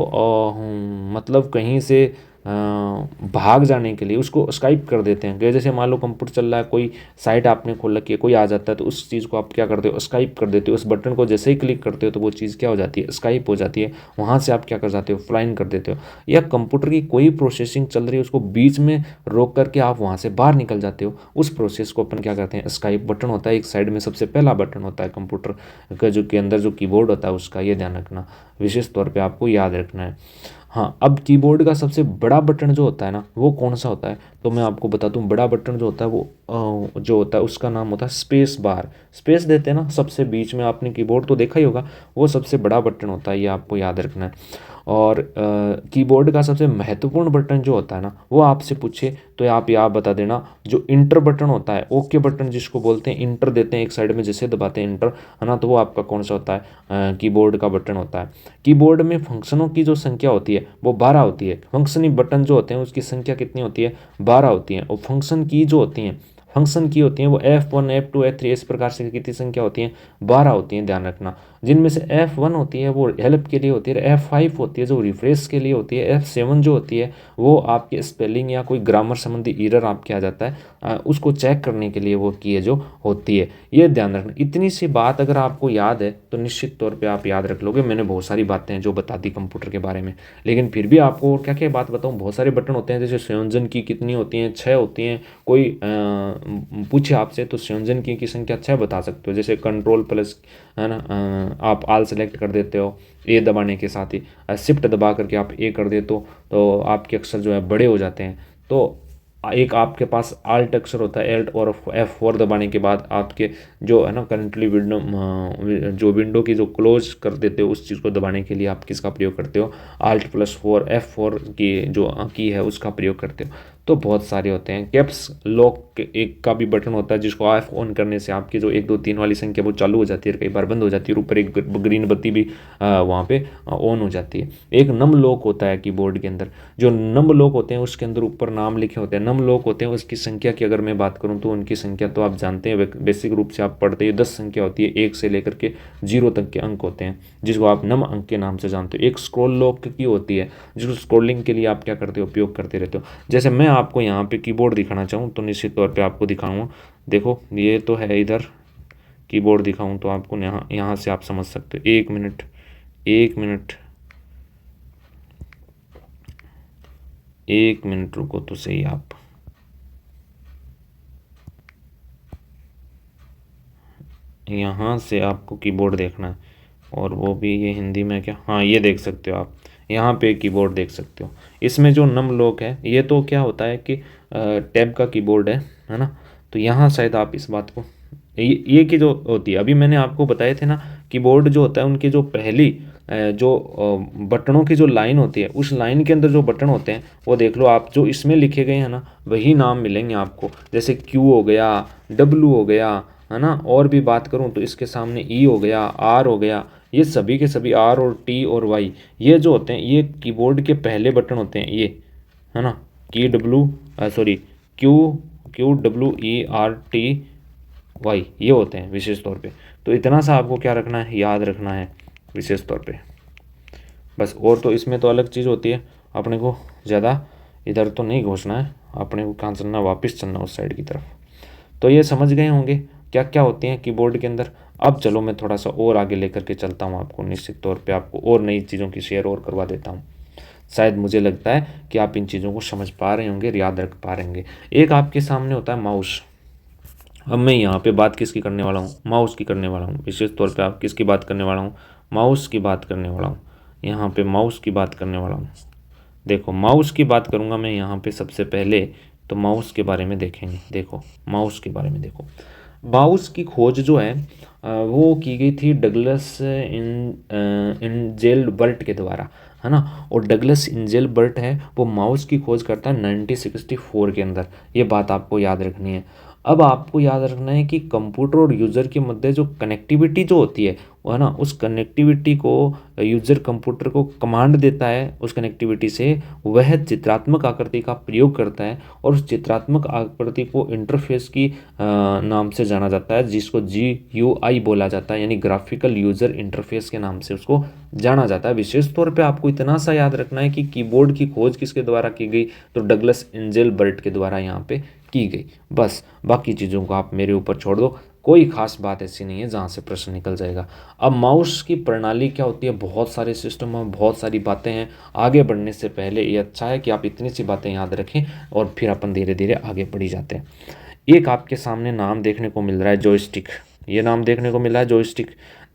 मतलब कहीं से भाग जाने के लिए उसको स्काइप कर देते हैं। जैसे मान लो कंप्यूटर चल रहा है, कोई साइट आपने खोल रखी है, कोई आ जाता है तो उस चीज़ को आप क्या करते हो, स्काइप कर देते हो। उस बटन को जैसे ही क्लिक करते हो तो वो चीज़ क्या हो जाती है, स्काइप हो जाती है। वहाँ से आप क्या कर जाते हो, फ्लाइन कर देते हो। या कंप्यूटर की कोई प्रोसेसिंग चल रही है, उसको बीच में रोक करके आप वहाँ से बाहर निकल जाते हो। उस प्रोसेस को अपन क्या करते हैं, स्काइप बटन होता है। एक साइड में सबसे पहला बटन होता है कंप्यूटर का, जो के अंदर जो कीबोर्ड होता है उसका, ये ध्यान रखना, विशेष तौर पर आपको याद रखना है। हाँ, अब कीबोर्ड का सबसे बड़ा बटन जो होता है ना वो कौन सा होता है, तो मैं आपको बता दूं, बड़ा बटन जो होता है वो जो होता है उसका नाम होता है स्पेस बार। स्पेस देते हैं ना सबसे बीच में, आपने कीबोर्ड तो देखा ही होगा, वो सबसे बड़ा बटन होता है, ये आपको याद रखना है। और कीबोर्ड का सबसे महत्वपूर्ण बटन जो होता है ना वो आपसे पूछे तो आप यहाँ बता देना, जो इंटर बटन होता है, ओके बटन जिसको बोलते हैं, इंटर देते हैं एक साइड में जैसे दबाते हैं इंटर, है ना, तो वो आपका कौन सा होता है, कीबोर्ड का बटन होता है। कीबोर्ड में फंक्शनों की जो संख्या होती है वो 12 होती है। फंक्शनी बटन जो होते हैं उसकी संख्या कितनी होती है, 12 होती है। और फंक्शन की होती हैं वो F1 F2 F3 इस प्रकार से कितनी संख्या होती है, 12 होती हैं, ध्यान रखना। जिनमें से F1 होती है वो हेल्प के लिए होती है, F5 होती है जो रिफ्रेश के लिए होती है, F7 जो होती है वो आपके स्पेलिंग या कोई ग्रामर संबंधी एरर आपके आ जाता है उसको चेक करने के लिए वो की है जो होती है, ये ध्यान रखना। इतनी सी बात अगर आपको याद है तो निश्चित तौर पे आप याद रख लोगे। मैंने बहुत सारी बातें हैं जो बता दी कंप्यूटर के बारे में, लेकिन फिर भी आपको क्या क्या बात बताऊँ, बहुत सारे बटन होते हैं, जैसे संयोजन की कितनी होती हैं, 6 होती हैं। कोई पूछे आपसे तो संयोजन की संख्या 6 बता सकते हो, जैसे कंट्रोल प्लस, है ना, आप आल सेलेक्ट कर देते हो ए दबाने के साथ ही, शिफ्ट दबा करके आप ए कर देते हो तो आपके अक्षर जो है बड़े हो जाते हैं। तो एक आपके पास आल्ट अक्षर होता है, एल्ट और F4 दबाने के बाद आपके जो है ना करंटली विंडो, जो विंडो की जो क्लोज कर देते हो उस चीज़ को दबाने के लिए आप किसका प्रयोग करते हो, Alt+4 F4 की जो की है उसका प्रयोग करते हो। तो बहुत सारे होते हैं। कैप्स लॉक एक का भी बटन होता है जिसको ऑफ ऑन करने से आपकी जो 1 2 3 वाली संख्या वो चालू हो जाती है और कई बार बंद हो जाती है, और ऊपर एक ग्रीन बत्ती भी वहाँ पे ऑन हो जाती है। एक नम लॉक होता है कीबोर्ड के अंदर, जो नम लॉक होते हैं उसके अंदर ऊपर नाम लिखे होते हैं। नम लॉक होते हैं उसकी संख्या की अगर मैं बात करूँ तो उनकी संख्या तो आप जानते हैं, बेसिक रूप से आप पढ़ते हैं 10 संख्या होती है, 1 से लेकर के 0 तक के अंक होते हैं जिसको आप नम अंक के नाम से जानते हो। एक स्क्रॉल लॉक की होती है जिसको स्क्रॉलिंग के लिए आप क्या करते हो, उपयोग करते रहते हो। जैसे मैं आपको यहाँ पे कीबोर्ड दिखाना चाहूँ तो निश्चित तौर पे आपको दिखाऊंगा, देखो ये तो है इधर कीबोर्ड दिखाऊं तो आपको यहाँ यहाँ से आप समझ सकते हो। एक मिनट रुको तो सही आप, यहाँ से आपको कीबोर्ड देखना है, और वो भी ये हिंदी में क्या, हाँ ये देख सकते हो आप, यहाँ पे कीबोर्ड देख सकते हो। इसमें जो नम लॉक है ये तो क्या होता है कि टैब का कीबोर्ड है ना, तो यहाँ शायद आप इस बात को, ये की जो होती है, अभी मैंने आपको बताए थे ना कीबोर्ड जो होता है उनकी जो पहली जो बटनों की जो लाइन होती है उस लाइन के अंदर जो बटन होते हैं वो देख लो आप, जो इसमें लिखे गए हैं ना वही नाम मिलेंगे आपको, जैसे क्यू हो गया, डब्लू हो गया, है ना, और भी बात करूं तो इसके सामने ई हो गया, आर हो गया, ये सभी के सभी आर और टी और वाई ये जो होते हैं ये कीबोर्ड के पहले बटन होते हैं, ये है ना, की W sorry Q Q W E R T Y ये होते हैं विशेष तौर पे। तो इतना सा आपको क्या रखना है, याद रखना है विशेष तौर पे बस। और तो इसमें तो अलग चीज़ होती है, अपने को ज़्यादा इधर तो नहीं घुसना है, अपने को कहाँ चलना, वापस चलना उस साइड की तरफ। तो ये समझ गए होंगे क्या क्या होती हैं कीबोर्ड के अंदर। अब चलो मैं थोड़ा सा और आगे लेकर के चलता हूँ आपको, निश्चित तौर पे आपको और नई चीज़ों की शेयर और करवा देता हूँ। शायद मुझे लगता है कि आप इन चीज़ों को समझ पा रहे होंगे, याद रख पा रहे होंगे। एक आपके सामने होता है माउस। अब मैं यहाँ पे बात किसकी करने वाला हूँ, माउस की करने वाला हूँ। विशेष तौर पे आप किसकी बात करने वाला हूँ, माउस की बात करने वाला हूँ। यहाँ पे माउस की बात करने वाला हूँ। देखो माउस की बात करूँगा मैं यहाँ पे सबसे पहले, तो माउस के बारे में देखेंगे। देखो माउस के बारे में देखो, माउस की खोज जो है वो की गई थी डगलस इंजेलबर्ट के द्वारा, है ना। और डगलस इंजेलबर्ट है वो माउस की खोज करता है 1964 के अंदर, ये बात आपको याद रखनी है। अब आपको याद रखना है कि कंप्यूटर और यूज़र के मध्य जो कनेक्टिविटी जो होती है वो है ना, उस कनेक्टिविटी को यूज़र कंप्यूटर को कमांड देता है, उस कनेक्टिविटी से वह चित्रात्मक आकृति का प्रयोग करता है, और उस चित्रात्मक आकृति को इंटरफेस की नाम से जाना जाता है जिसको GUI बोला जाता है, यानी ग्राफिकल यूज़र इंटरफेस के नाम से उसको जाना जाता है। विशेष तौर पे आपको इतना सा याद रखना है कि कीबोर्ड की खोज किसके द्वारा की गई, तो डगलस इंजेलबर्ट के द्वारा यहाँ पे की गई। बस बाकी चीज़ों को आप मेरे ऊपर छोड़ दो, कोई खास बात ऐसी नहीं है जहाँ से प्रश्न निकल जाएगा। अब माउस की प्रणाली क्या होती है, बहुत सारे सिस्टम हैं, बहुत सारी बातें हैं। आगे बढ़ने से पहले ये अच्छा है कि आप इतनी सी बातें याद रखें और फिर अपन धीरे धीरे आगे बढ़ी जाते हैं। एक आपके सामने नाम देखने को मिल रहा है जॉयस्टिक, ये नाम देखने को मिल रहा है जॉयस्टिक।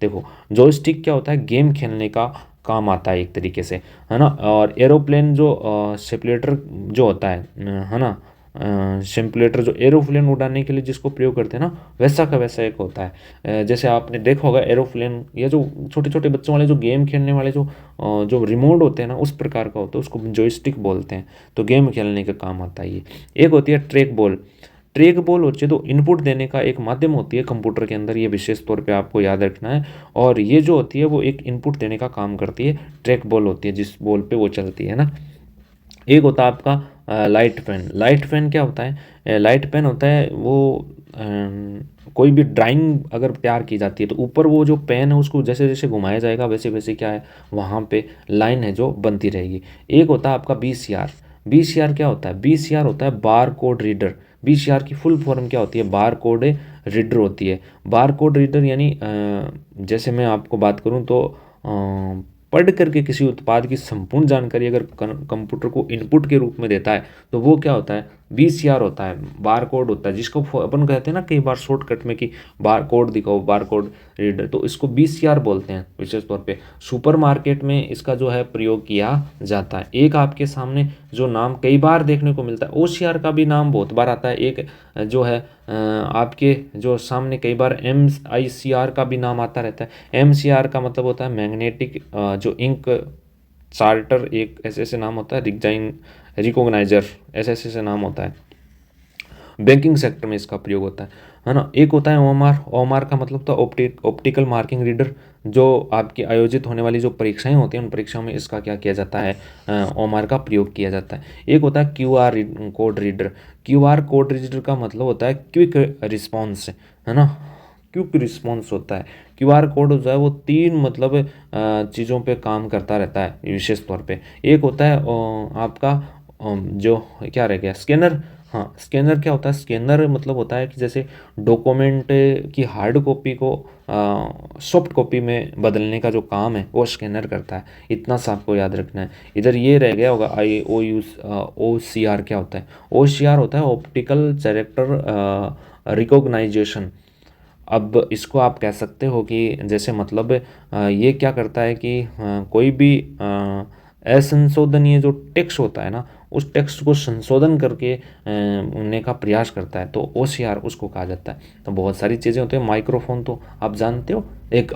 देखो जॉयस्टिक क्या होता है, गेम खेलने का काम आता है एक तरीके से, है ना। और एरोप्लेन जो सिमुलेटर जो होता है ना, सिमुलेटर जो एरोप्लेन उड़ाने के लिए जिसको प्रयोग करते हैं ना, वैसा का वैसा एक होता है। जैसे आपने देखा होगा एरोप्लेन, या जो छोटे छोटे बच्चों वाले जो गेम खेलने वाले जो रिमोट होते हैं ना, उस प्रकार का होता है, उसको जॉयस्टिक बोलते हैं। तो गेम खेलने का काम आता है ये। एक होती है ट्रैक बॉल। ट्रैक बॉल होती है तो इनपुट देने का एक माध्यम होती है कंप्यूटर के अंदर, ये विशेष तौर पे आपको याद रखना है। और ये जो होती है वो एक इनपुट देने का काम करती है। ट्रैक बॉल होती है जिस बॉल पे वो चलती है ना। एक होता है आपका लाइट पेन। लाइट पेन क्या होता है? लाइट पेन होता है वो कोई भी ड्राइंग अगर तैयार की जाती है तो ऊपर वो जो पेन है उसको जैसे जैसे घुमाया जाएगा वैसे वैसे क्या है, वहाँ पे लाइन है जो बनती रहेगी। एक होता है आपका बीसीआर। बीसीआर क्या होता है? बीसीआर होता है बार कोड रीडर। बीसीआर की फुल फॉर्म क्या होती है? बार कोड रीडर होती है। बार कोड रीडर यानी जैसे मैं आपको बात करूँ तो पढ़ करके किसी उत्पाद की संपूर्ण जानकारी अगर कंप्यूटर को इनपुट के रूप में देता है तो वो क्या होता है? बीसीआर होता है, बार कोड होता है, जिसको अपन कहते हैं ना कई बार शॉर्टकट में कि बार कोड दिखाओ, बार कोड रीडर, तो इसको बीसीआर बोलते हैं विशेष तौर पे। सुपरमार्केट में इसका जो है प्रयोग किया जाता है। एक आपके सामने जो नाम कई बार देखने को मिलता है, ओसीआर का भी नाम बहुत बार आता है। एक जो है आपके जो सामने कई बार MICR का भी नाम आता रहता है। MCR का मतलब होता है मैग्नेटिक जो इंक चार्टर, एक ऐसे ऐसे नाम होता है। रिकॉग्नाइजर, ऐसे ऐसे नाम होता है। बैंकिंग सेक्टर में इसका प्रयोग होता है ना। एक होता है ओएमआर। ओएमआर का मतलब तो ऑप्टिकल मार्किंग रीडर। जो आपकी आयोजित होने वाली जो परीक्षाएं होती हैं उन परीक्षाओं में इसका क्या किया जाता है? ओएमआर का प्रयोग किया जाता है। एक होता है QR code reader. QR code reader का मतलब होता है क्विक रिस्पॉन्स, है ना। क्विक रिस्पॉन्स होता है। क्यूआर कोड जो है वो तीन मतलब चीज़ों पे काम करता रहता है विशेष तौर पे। एक होता है आपका जो क्या रह गया, स्कैनर। हाँ, स्कैनर क्या होता है? स्कैनर मतलब होता है कि जैसे डॉक्यूमेंट की हार्ड कॉपी को सॉफ्ट कॉपी में बदलने का जो काम है वो स्कैनर करता है। इतना सा आपको याद रखना है। इधर ये रह गया होगा OCR क्या होता है? OCR होता है ऑप्टिकल कैरेक्टर रिकॉग्नाइजेशन। अब इसको आप कह सकते हो कि जैसे मतलब ये क्या करता है कि कोई भी असंशोधनीय जो टेक्स्ट होता है ना, उस टेक्स्ट को संशोधन करके उनने का प्रयास करता है, तो OCR उसको कहा जाता है। तो बहुत सारी चीज़ें होती हैं। माइक्रोफोन तो आप जानते हो, एक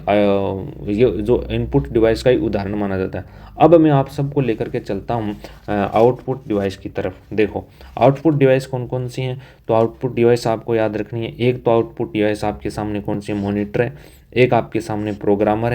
ये जो इनपुट डिवाइस का ही उदाहरण माना जाता है। अब मैं आप सबको लेकर के चलता हूँ आउटपुट डिवाइस की तरफ। देखो आउटपुट डिवाइस कौन कौन सी हैं? तो आउटपुट डिवाइस आपको याद रखनी है। एक तो आउटपुट डिवाइस आपके सामने कौन सी है? मॉनिटर है। एक आपके सामने प्रोग्रामर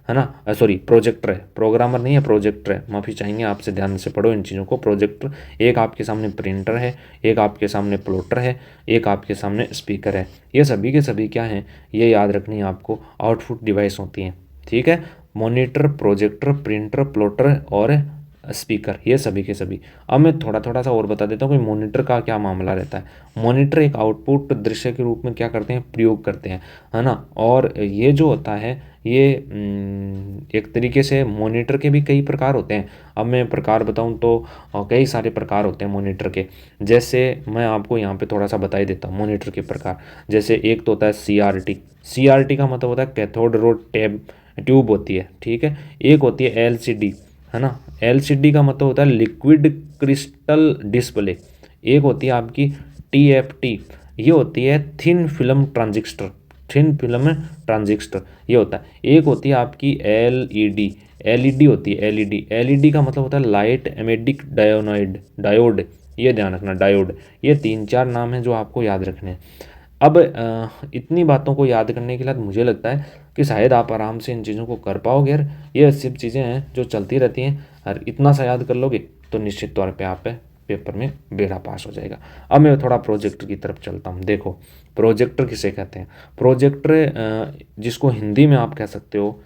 है ना, सॉरी प्रोजेक्टर है। प्रोग्रामर नहीं है, प्रोजेक्टर है, माफ़ी चाहेंगे आपसे, ध्यान से पढ़ो इन चीज़ों को। प्रोजेक्टर। एक आपके सामने प्रिंटर है। एक आपके सामने प्लॉटर है। एक आपके सामने स्पीकर है। ये सभी के सभी क्या हैं? ये याद रखनी है आपको, आउटपुट डिवाइस होती हैं। ठीक है, मॉनिटर, प्रोजेक्टर, प्रिंटर, प्लॉटर और स्पीकर, ये सभी के सभी। अब मैं थोड़ा थोड़ा सा और बता देता हूँ कि मॉनिटर का क्या मामला रहता है। मॉनिटर एक आउटपुट दृश्य के रूप में क्या करते हैं? प्रयोग करते हैं, है ना। और ये जो होता है ये एक तरीके से मॉनिटर के भी कई प्रकार होते हैं। अब मैं प्रकार बताऊं तो कई सारे प्रकार होते हैं मॉनिटर के। जैसे मैं आपको यहाँ पे थोड़ा सा बता ही देता हूँ मॉनिटर के प्रकार। जैसे एक तो होता है CRT। CRT का मतलब होता है कैथोड रोड ट्यूब होती है, ठीक है। एक होती है LCD, है ना। LCD का मतलब होता है लिक्विड क्रिस्टल डिस्प्ले। एक होती है आपकी TFT, ये होती है thin film transistor. Thin film transistor ये होता है। एक होती है आपकी LED। LED होती है LED का मतलब होता है लाइट एमिटिंग डायोड। ये ध्यान रखना, डायोड। ये 3-4 नाम हैं जो आपको याद रखने हैं। अब इतनी बातों को याद करने के बाद मुझे लगता है कि शायद आप आराम से इन चीज़ों को कर पाओगे। और ये सब चीज़ें हैं जो चलती रहती हैं, और इतना सा याद कर लोगे तो निश्चित तौर पे आप पेपर में बेड़ा पास हो जाएगा। अब मैं थोड़ा प्रोजेक्टर की तरफ चलता हूँ। देखो प्रोजेक्टर किसे कहते हैं? प्रोजेक्टर जिसको हिंदी में आप कह सकते हो,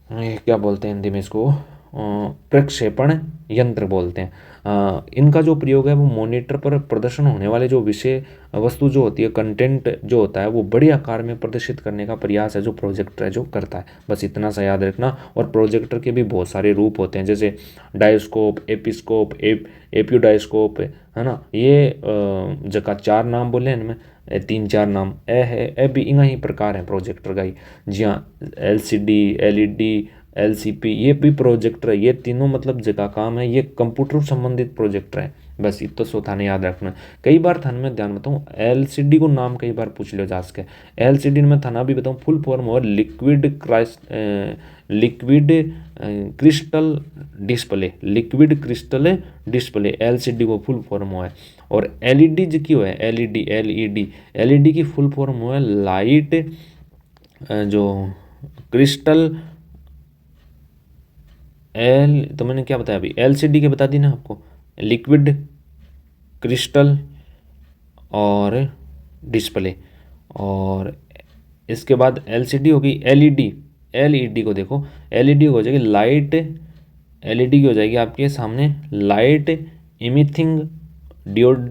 ये क्या बोलते हैं हिंदी में इसको, प्रक्षेपण यंत्र बोलते हैं। इनका जो प्रयोग है वो मॉनिटर पर प्रदर्शन होने वाले जो विषय वस्तु जो होती है, कंटेंट जो होता है वो बड़े आकार में प्रदर्शित करने का प्रयास है जो प्रोजेक्टर है जो करता है। बस इतना सा याद रखना। और प्रोजेक्टर के भी बहुत सारे रूप होते हैं, जैसे डायोस्कोप, एपिस्कोप, एपियोडायोस्कोप, है ना। ये जगह 4 नाम बोले इनमें 3-4 नाम है। भी इंगा ही प्रकार है प्रोजेक्टर का ही। जी हाँ, LCD, LED, LCP, ये भी प्रोजेक्टर है। ये तीनों मतलब जगह काम है, ये कंप्यूटर संबंधित प्रोजेक्टर है। बस इतना सो थाने याद रखना। कई बार थाने में ध्यान बताऊँ, LCD को नाम कई बार पूछ लियो जा सके। LCD में थाना भी बताऊँ फुल फॉर्म हो liquid crystal display, liquid crystal display, LCD को फुल फॉर्म हुआ है। और LED जो की हुआ है, LED की फुल फॉर्म हुआ है लाइट जो क्रिस्टल तो मैंने क्या बताया अभी, LCD के बता दी ना आपको, लिक्विड क्रिस्टल और डिस्प्ले। और इसके बाद LCD होगी LED को देखो, LED हो जाएगी लाइट, LED की हो जाएगी आपके सामने लाइट इमिथिंग डायोड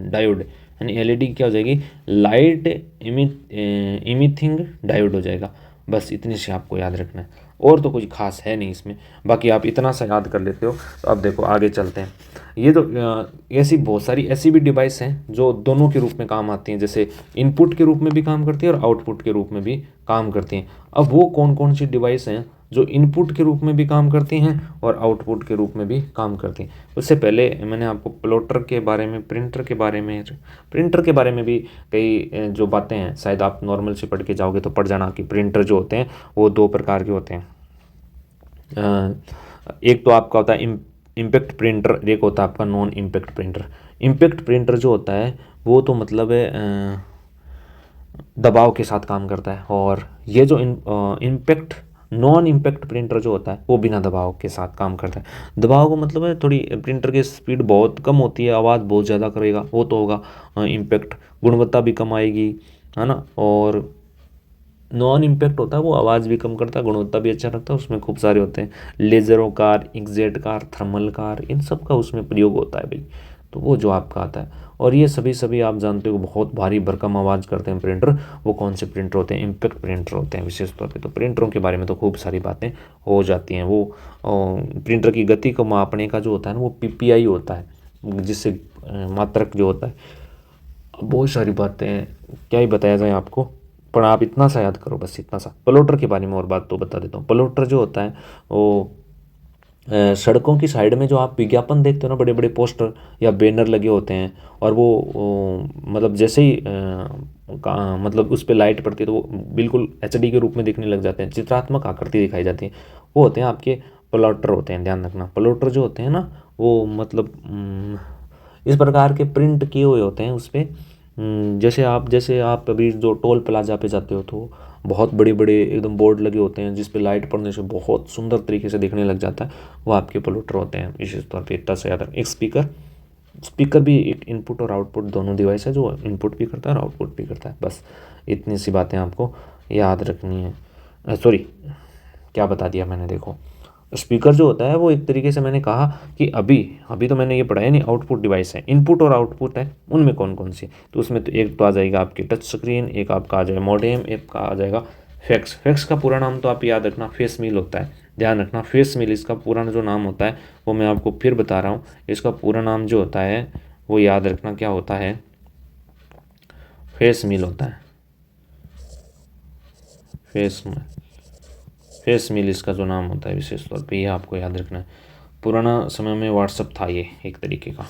डायोड, यानी LED की क्या हो जाएगी, लाइट इमिथिंग डायोड हो जाएगा। बस इतनी से आपको याद रखना है, और तो कुछ खास है नहीं इसमें। बाकी आप इतना सा याद कर लेते हो तो अब देखो आगे चलते हैं। ये तो ऐसी बहुत सारी ऐसी भी डिवाइस हैं जो दोनों के रूप में काम आती हैं, जैसे इनपुट के रूप में भी काम करती है और आउटपुट के रूप में भी काम करती हैं। अब वो कौन कौन सी डिवाइस हैं जो इनपुट के रूप में भी काम करती हैं और आउटपुट के रूप में भी काम करती हैं? उससे पहले मैंने आपको प्लॉटर के बारे में, प्रिंटर के बारे में भी कई जो बातें हैं शायद आप नॉर्मल से पढ़ के जाओगे तो पढ़ जाना कि प्रिंटर जो होते हैं वो दो प्रकार के होते हैं। एक तो आपका होता है इम्पैक्ट प्रिंटर, एक होता है आपका non impact printer. Impact printer जो होता है वो तो मतलब है दबाव के साथ काम करता है, और ये जो इम्पैक्ट नॉन इम्पैक्ट प्रिंटर जो होता है वो बिना दबाव के साथ काम करता है। दबाव को मतलब है थोड़ी प्रिंटर की स्पीड बहुत कम होती है, आवाज़ बहुत ज़्यादा करेगा, वो तो होगा इम्पैक्ट, गुणवत्ता भी कम आएगी, है ना। और नॉन इम्पैक्ट होता है वो आवाज़ भी कम करता है, गुणवत्ता भी अच्छा रखता है, उसमें खूब सारे होते हैं लेज़रों कार, इंकजेट कार, थर्मल कार, इन सब का उसमें प्रयोग होता है भाई। तो वो जो आपका आता है, और ये सभी आप जानते हो बहुत भारी भरकम आवाज़ करते हैं प्रिंटर, वो कौन से प्रिंटर होते हैं, इम्पैक्ट प्रिंटर होते हैं विशेष तौर पे। तो प्रिंटरों के बारे में तो खूब सारी बातें हो जाती हैं। वो प्रिंटर की गति को मापने का जो होता है ना वो PPI होता है, जिससे मात्रक जो होता है। बहुत सारी बातें हैं, क्या ही बताया जाए आपको, पर आप इतना सा याद करो, बस इतना सा। प्लॉटर के बारे में और बात तो बता देता हूँ। प्लॉटर जो होता है वो सड़कों की साइड में जो आप विज्ञापन देखते हो ना, बड़े बड़े पोस्टर या बैनर लगे होते हैं, और वो मतलब जैसे ही मतलब उस पर लाइट पड़ती है तो वो बिल्कुल HD के रूप में दिखने लग जाते हैं, चित्रात्मक आकृति दिखाई जाती है, वो होते हैं आपके प्लॉटर होते हैं। ध्यान रखना, प्लॉटर जो होते हैं ना वो मतलब इस प्रकार के प्रिंट किए हुए होते हैं उस पर। जैसे आप अभी जो टोल प्लाजा पे जाते हो तो बहुत बड़े बड़े एकदम बोर्ड लगे होते हैं जिस पे लाइट पड़ने से बहुत सुंदर तरीके से दिखने लग जाता है, वो आपके प्लॉटर होते हैं विशेष तौर पे। इतना से याद रख। एक स्पीकर भी एक इनपुट और आउटपुट दोनों डिवाइस है, जो इनपुट भी करता है और आउटपुट भी करता है। बस इतनी सी बातें आपको याद रखनी है। सॉरी, क्या बता दिया मैंने, देखो स्पीकर जो होता है वो एक तरीके से मैंने कहा कि अभी अभी तो मैंने ये पढ़ाया नहीं, आउटपुट डिवाइस है, इनपुट और आउटपुट है, उनमें कौन कौन सी। तो उसमें तो एक तो आ जाएगा आपकी टच स्क्रीन, एक आपका आ जाएगा मॉडेम, एक का आ जाएगा फैक्स। फैक्स का पूरा नाम तो आप याद रखना फेस मिल होता है, ध्यान रखना फेस मिल इसका पूरा जो नाम होता है वो मैं आपको फिर बता रहा हूँ। इसका पूरा नाम जो होता है वो याद रखना क्या होता है, फेस मिल होता है, फेस मिल इसका जो नाम होता है विशेष तौर पे, ये आपको याद रखना है। पुराना समय में व्हाट्सअप था, ये एक तरीके का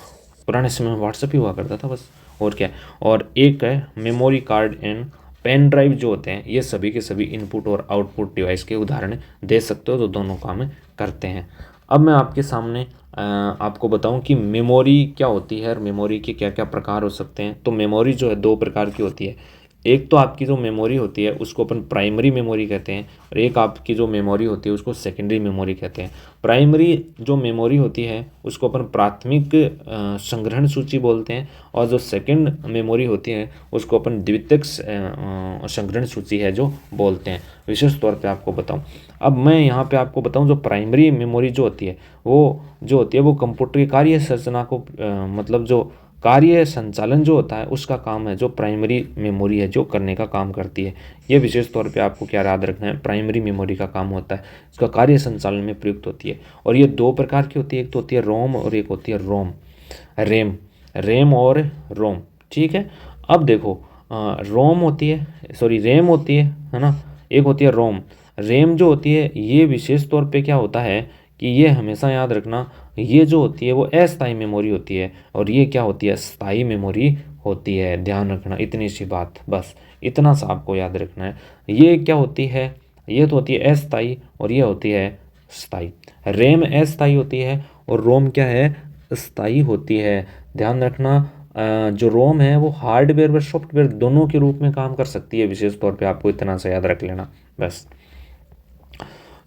पुराने समय में व्हाट्सअप ही हुआ करता था बस, और क्या। और एक है memory card and pen drive जो होते हैं, ये सभी के सभी इनपुट और आउटपुट डिवाइस के उदाहरण दे सकते हो, तो दोनों काम करते हैं। अब मैं आपके सामने आपको बताऊं कि मेमोरी क्या होती है और मेमोरी के क्या क्या प्रकार हो सकते हैं। तो मेमोरी जो है दो प्रकार की होती है। एक तो आपकी जो मेमोरी होती है उसको अपन प्राइमरी मेमोरी कहते हैं, और एक आपकी जो मेमोरी होती है उसको सेकेंडरी मेमोरी कहते हैं। प्राइमरी जो मेमोरी होती है उसको अपन प्राथमिक संग्रहण सूची बोलते हैं, और जो सेकंड मेमोरी होती है उसको अपन द्वितीयक संग्रहण सूची है जो बोलते हैं। विशेष तौर पे आपको बताऊं, अब मैं यहाँ पे आपको बताऊं जो प्राइमरी मेमोरी जो होती है वो कंप्यूटर की कार्य संरचना को मतलब जो कार्य संचालन जो होता है उसका काम है जो प्राइमरी मेमोरी है जो करने का काम करती है। ये विशेष तौर पे आपको क्या याद रखना है, प्राइमरी मेमोरी का काम होता है, इसका कार्य संचालन में प्रयुक्त होती है। और ये दो प्रकार की होती है, एक तो होती है रोम और एक होती है रैम और रोम, ठीक है। अब देखो रैम होती है ना, एक होती है रोम। रैम जो होती है ये विशेष तौर पे क्या होता है कि ये हमेशा याद रखना, ये जो होती है वो अस्थायी मेमोरी होती है और ये क्या होती है, स्थायी मेमोरी होती है। ध्यान रखना इतनी सी बात, बस इतना सा आपको याद रखना है। ये क्या होती है, ये तो होती है अस्थायी और ये होती है स्थायी। रैम अस्थायी होती है और रोम क्या है, स्थायी होती है। ध्यान रखना जो रोम है वो हार्डवेयर व सॉफ्टवेयर दोनों के रूप में काम कर सकती है, विशेष तौर पे आपको इतना सा याद रख लेना बस।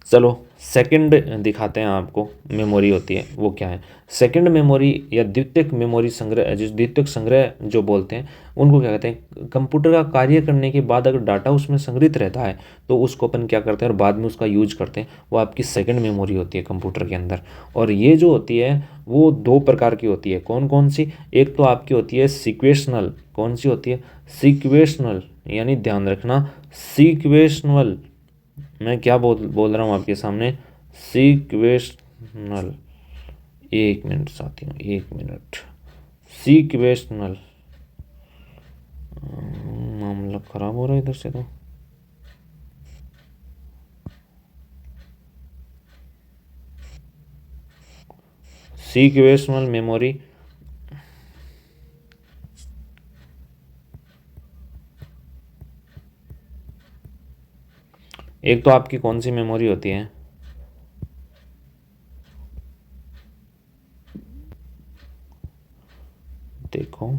चलो सेकंड दिखाते हैं आपको मेमोरी होती है वो क्या है। सेकंड मेमोरी या द्वितीयक मेमोरी संग्रह, जिस द्वितीयक संग्रह जो बोलते हैं उनको क्या कहते हैं, कंप्यूटर का कार्य करने के बाद अगर डाटा उसमें संग्रहित रहता है तो उसको अपन क्या करते हैं और बाद में उसका यूज करते हैं, वो आपकी सेकंड मेमोरी होती है कंप्यूटर के अंदर। और ये जो होती है वो दो प्रकार की होती है। कौन कौन सी, एक तो आपकी होती है सीक्वेशनल। कौन सी होती है, सीक्वेशनल, यानी ध्यान रखना सीक्वेशनल, मैं क्या बोल रहा हूँ आपके सामने, सीक्वेशनल। एक मिनट साथियों, एक मिनट। सीक्वेशनल, मामला खराब हो रहा है इधर से तो। सीक्वेशनल मेमोरी, एक तो आपकी कौन सी मेमोरी होती है, देखो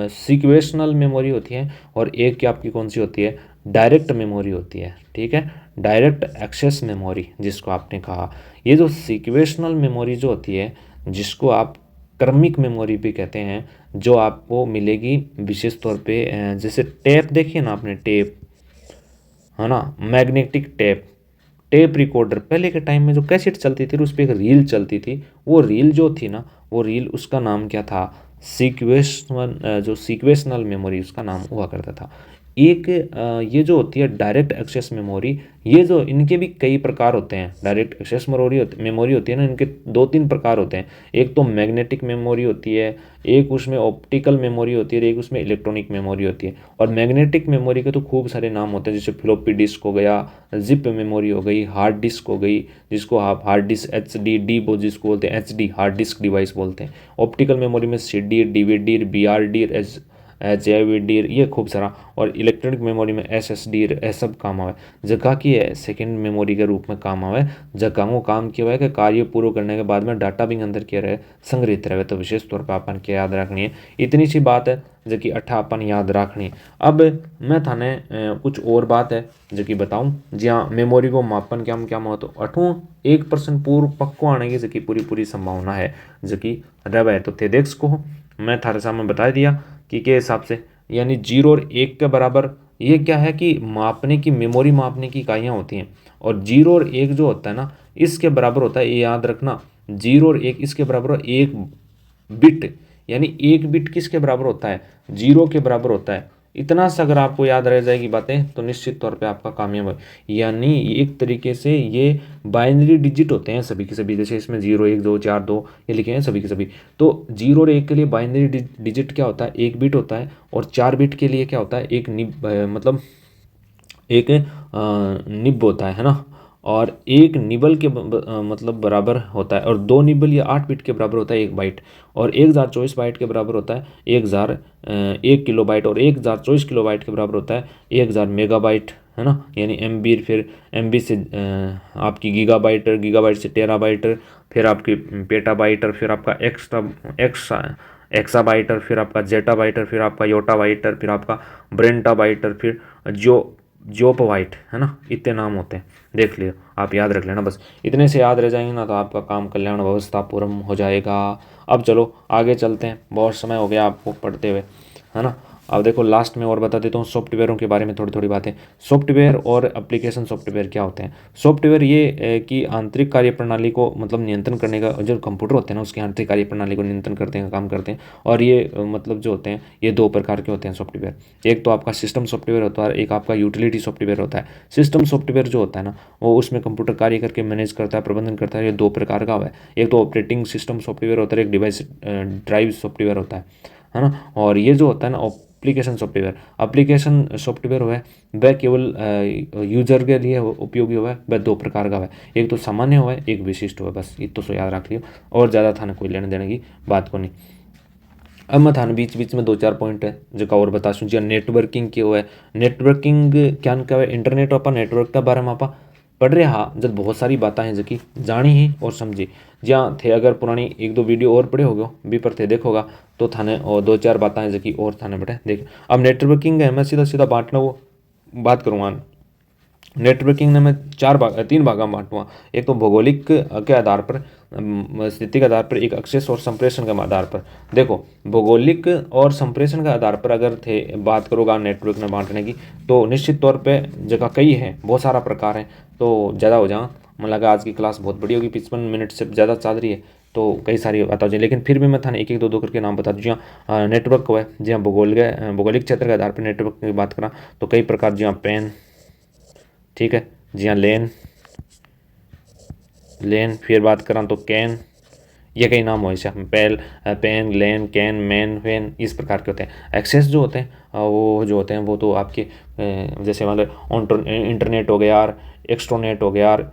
सीक्वेशनल मेमोरी होती है और एक की आपकी कौन सी होती है, डायरेक्ट मेमोरी होती है। ठीक है, डायरेक्ट एक्सेस मेमोरी जिसको आपने कहा। ये जो सीक्वेशनल मेमोरी जो होती है, जिसको आप क्रमिक मेमोरी भी कहते हैं, जो आपको मिलेगी विशेष तौर पे जैसे टेप देखिए ना आपने, टेप है ना, मैग्नेटिक टेप, टेप रिकॉर्डर, पहले के टाइम में जो कैसेट चलती थी उस पर एक रील चलती थी, वो रील जो थी ना, वो रील उसका नाम क्या था, सीक्वेशनल, जो सीक्वेशनल मेमोरी उसका नाम हुआ करता था। एक ये जो होती है डायरेक्ट एक्सेस मेमोरी, ये जो इनके भी कई प्रकार होते हैं। डायरेक्ट एक्सेस मेमोरी होती है ना, इनके दो तीन प्रकार होते हैं। एक तो मैग्नेटिक मेमोरी होती है, एक उसमें ऑप्टिकल मेमोरी होती है, एक उसमें इलेक्ट्रॉनिक मेमोरी होती है। और मैग्नेटिक मेमोरी के तो खूब सारे नाम होते हैं, जैसे फ्लॉपी डिस्क हो गया, जिप मेमोरी हो गई, हार्ड डिस्क हो गई, जिसको आप hard disk H D D जिसको बोलते हैं, H D hard disk device बोलते हैं। ऑप्टिकल मेमोरी में C D, D V D, B R D, JVD, ये खूब सारा। और इलेक्ट्रॉनिक मेमोरी में SSD, ये सब काम आवे। जगह की है सेकेंड मेमोरी के रूप में काम आवे। जगह वो काम किया हुआ है कि कार्य पूरा करने के बाद में डाटा भी अंदर किया रहे, संग्रहित रहे। तो विशेष तौर पर अपन क्या याद रखनी है, इतनी सी बात है जो कि अट्ठा अपन याद रखनी। अब मैं थाने कुछ और बात है जो कि बताऊँ, जी हाँ, मेमोरी को मापन क्या क्या महत्व, अठों 1% पूर्व पक्को आने की जो कि पूरी संभावना है जो कि रव है। तो थे देख को मैं थारे सामने बता दिया कि के हिसाब से, यानी 0 और 1 के बराबर, ये क्या है कि मापने की, मेमोरी मापने की इकाइयाँ होती हैं। और 0 और 1 जो होता है ना, इसके बराबर होता है, ये याद रखना, 0 और 1 इसके बराबर 1 बिट, यानी 1 बिट किसके बराबर होता है, 0 के बराबर होता है। इतना सा अगर आपको याद रह जाएगी बातें तो निश्चित तौर पे आपका कामयाब है। यानी एक तरीके से ये बाइनरी डिजिट होते हैं सभी के सभी, जैसे इसमें 0 1 2 4 2 ये लिखे हैं सभी के सभी। तो 0 और 1 के लिए बाइनरी डिजिट क्या होता है, 1 बिट होता है। और 4 बिट के लिए क्या होता है, एक निब, मतलब एक निब होता है ना। और एक निबल के मतलब बराबर होता है, और 2 निबल या 8 बिट के बराबर होता है 1 बाइट। और 1024 बाइट के बराबर होता है 1 किलो बाइट। और 1024 किलो बाइट के बराबर होता है 1000 मेगाबाइट, है ना, यानी MB। फिर MB से आपकी गीगाबाइट से टेराबाइट, फिर आपकी पेटाबाइटर, फिर आपका एक्साबाइटर, फिर आपका जेटाबाइटर, फिर आपका योटाबाइटर, फिर आपका ब्रेंटाबाइटर, फिर जोपबाइट, है ना। इतने नाम होते हैं, देख लियो, आप याद रख लेना। बस इतने से याद रह जाएंगे ना तो आपका काम कल्याण व्यवस्था पूर्ण हो जाएगा। अब चलो आगे चलते हैं, बहुत समय हो गया आपको पढ़ते हुए, है ना। अब देखो लास्ट में और बता देता हूँ सॉफ्टवेयरों के बारे में थोड़ी थोड़ी बातें। सॉफ्टवेयर और एप्लीकेशन सॉफ्टवेयर क्या होते हैं। सॉफ्टवेयर ये कि आंतरिक कार्यप्रणाली को मतलब नियंत्रण करने का, जो कंप्यूटर होते हैं ना उसकी आंतरिक कार्यप्रणाली को नियंत्रण करते हैं, काम करते हैं। और ये मतलब जो होते हैं ये दो प्रकार के होते हैं सॉफ्टवेयर। एक तो आपका सिस्टम सॉफ्टवेयर होता है, एक आपका यूटिलिटी सॉफ्टवेयर होता है। सिस्टम सॉफ्टवेयर जो होता है ना, वो उसमें कंप्यूटर कार्य करके मैनेज करता है, प्रबंधन करता है। ये दो प्रकार का है। एक तो ऑपरेटिंग सिस्टम सॉफ्टवेयर होता है, एक डिवाइस ड्राइव सॉफ्टवेयर होता है। है ना। और ये जो होता है ना एप्लीकेशन सॉफ्टवेयर हुआ है वह केवल यूजर के लिए उपयोगी हुआ है। वह दो प्रकार का हुआ है, एक तो सामान्य हुआ है, एक विशिष्ट हुआ है। बस इतना तो याद रख लियो और ज़्यादा थाने कोई लेने देने की बात को नहीं। अब मैं थाने बीच बीच में 2-4 पॉइंट है जो और बता सूँ जी। नेटवर्किंग क्या हुआ है, नेटवर्किंग क्या है, इंटरनेट आप नेटवर्क के बारे में आप पढ़ रहे हाँ जब बहुत सारी बातें हैं जो कि जानी ही और समझी। जहाँ थे अगर पुरानी 1-2 वीडियो और पढ़े होगे भी पर थे देखोगा तो थाने और 2-4 बातें हैं जो कि और थाने बैठे देख। अब नेटवर्किंग है मैं सीधा सीधा बांटना वो बात करूँगा। नेटवर्किंग ने मैं 3 भाग में बांटूंगा। एक तो भौगोलिक के आधार पर, स्थिति के आधार पर, एक एक्सेस और संप्रेषण के आधार पर। देखो भौगोलिक और संप्रेषण के आधार पर अगर थे बात करोगा नेटवर्क में बांटने की तो निश्चित तौर पे जगह कई है, बहुत सारा प्रकार है तो ज़्यादा हो जाए। मुझे लगा आज की क्लास बहुत बड़ी होगी, 55 मिनट से ज़्यादा चल रही है तो कई सारी बात हो जाए, लेकिन फिर भी मैं थाने एक एक दो करके नाम बता दूँ। जहाँ नेटवर्क हुआ है, जहाँ भौगोलिक क्षेत्र के आधार पर नेटवर्क की बात करा तो कई प्रकार, जहाँ पेन, ठीक है जी हाँ, लेन फिर बात करा तो कैन, ये कई नाम हो ऐसे pen, lane, can, man, van, इस प्रकार के होते हैं। एक्सेस जो होते हैं वो जो होते हैं वो तो आपके जैसे मतलब इंटरनेट हो गया यार, एक्सट्रोनेट हो गया यार,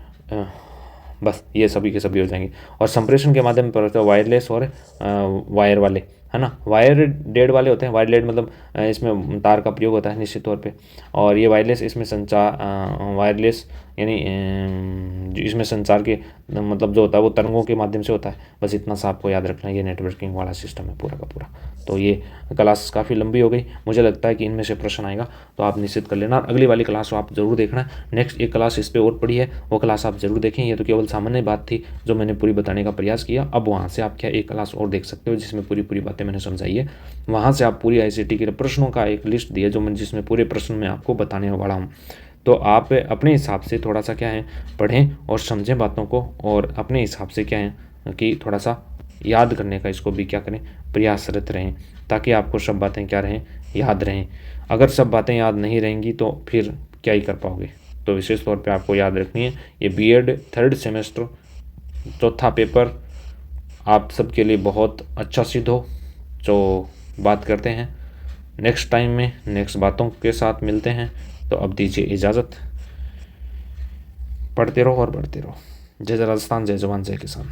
बस ये सभी के सभी हो जाएंगे। और संप्रेषण के माध्यम पर वायरलेस और वायर वाले, है ना। वायर डेड वाले होते हैं, वायर डेड मतलब इसमें तार का प्रयोग होता है निश्चित तौर पे। और ये वायरलेस इसमें संचार, वायरलेस यानी इसमें संचार के मतलब जो होता है वो तरंगों के माध्यम से होता है। बस इतना सा आपको याद रखना, ये नेटवर्किंग वाला सिस्टम है पूरा का पूरा। तो ये क्लास काफ़ी लंबी हो गई, मुझे लगता है कि इनमें से प्रश्न आएगा तो आप निश्चित कर लेना। अगली वाली क्लास आप जरूर देखना। नेक्स्ट एक क्लास इस पर और पड़ी है, वो क्लास आप जरूर देखें। ये तो केवल सामान्य बात थी जो मैंने पूरी बताने का प्रयास किया। अब वहाँ से आप क्या एक क्लास और देख सकते हो जिसमें पूरी बातें मैंने समझाई है। वहाँ से आप पूरी ICT के प्रश्नों का एक लिस्ट दिया जो मैं जिसमें पूरे प्रश्न में आपको बताने वाला हूँ। तो आप अपने हिसाब से थोड़ा सा क्या है पढ़ें और समझें बातों को, और अपने हिसाब से क्या है कि थोड़ा सा याद करने का इसको भी क्या करें प्रयासरत रहें, ताकि आपको सब बातें क्या रहें याद रहें। अगर सब बातें याद नहीं रहेंगी तो फिर क्या ही कर पाओगे। तो विशेष तौर पे आपको याद रखनी है ये B.Ed 3rd सेमेस्टर चौथा पेपर आप सबके लिए बहुत अच्छा सिद्ध हो। जो बात करते हैं नेक्स्ट टाइम में, नेक्स्ट बातों के साथ मिलते हैं। तो अब दीजिए इजाज़त, पढ़ते रहो और बढ़ते रहो। जय राजस्थान, जय जवान, जय किसान।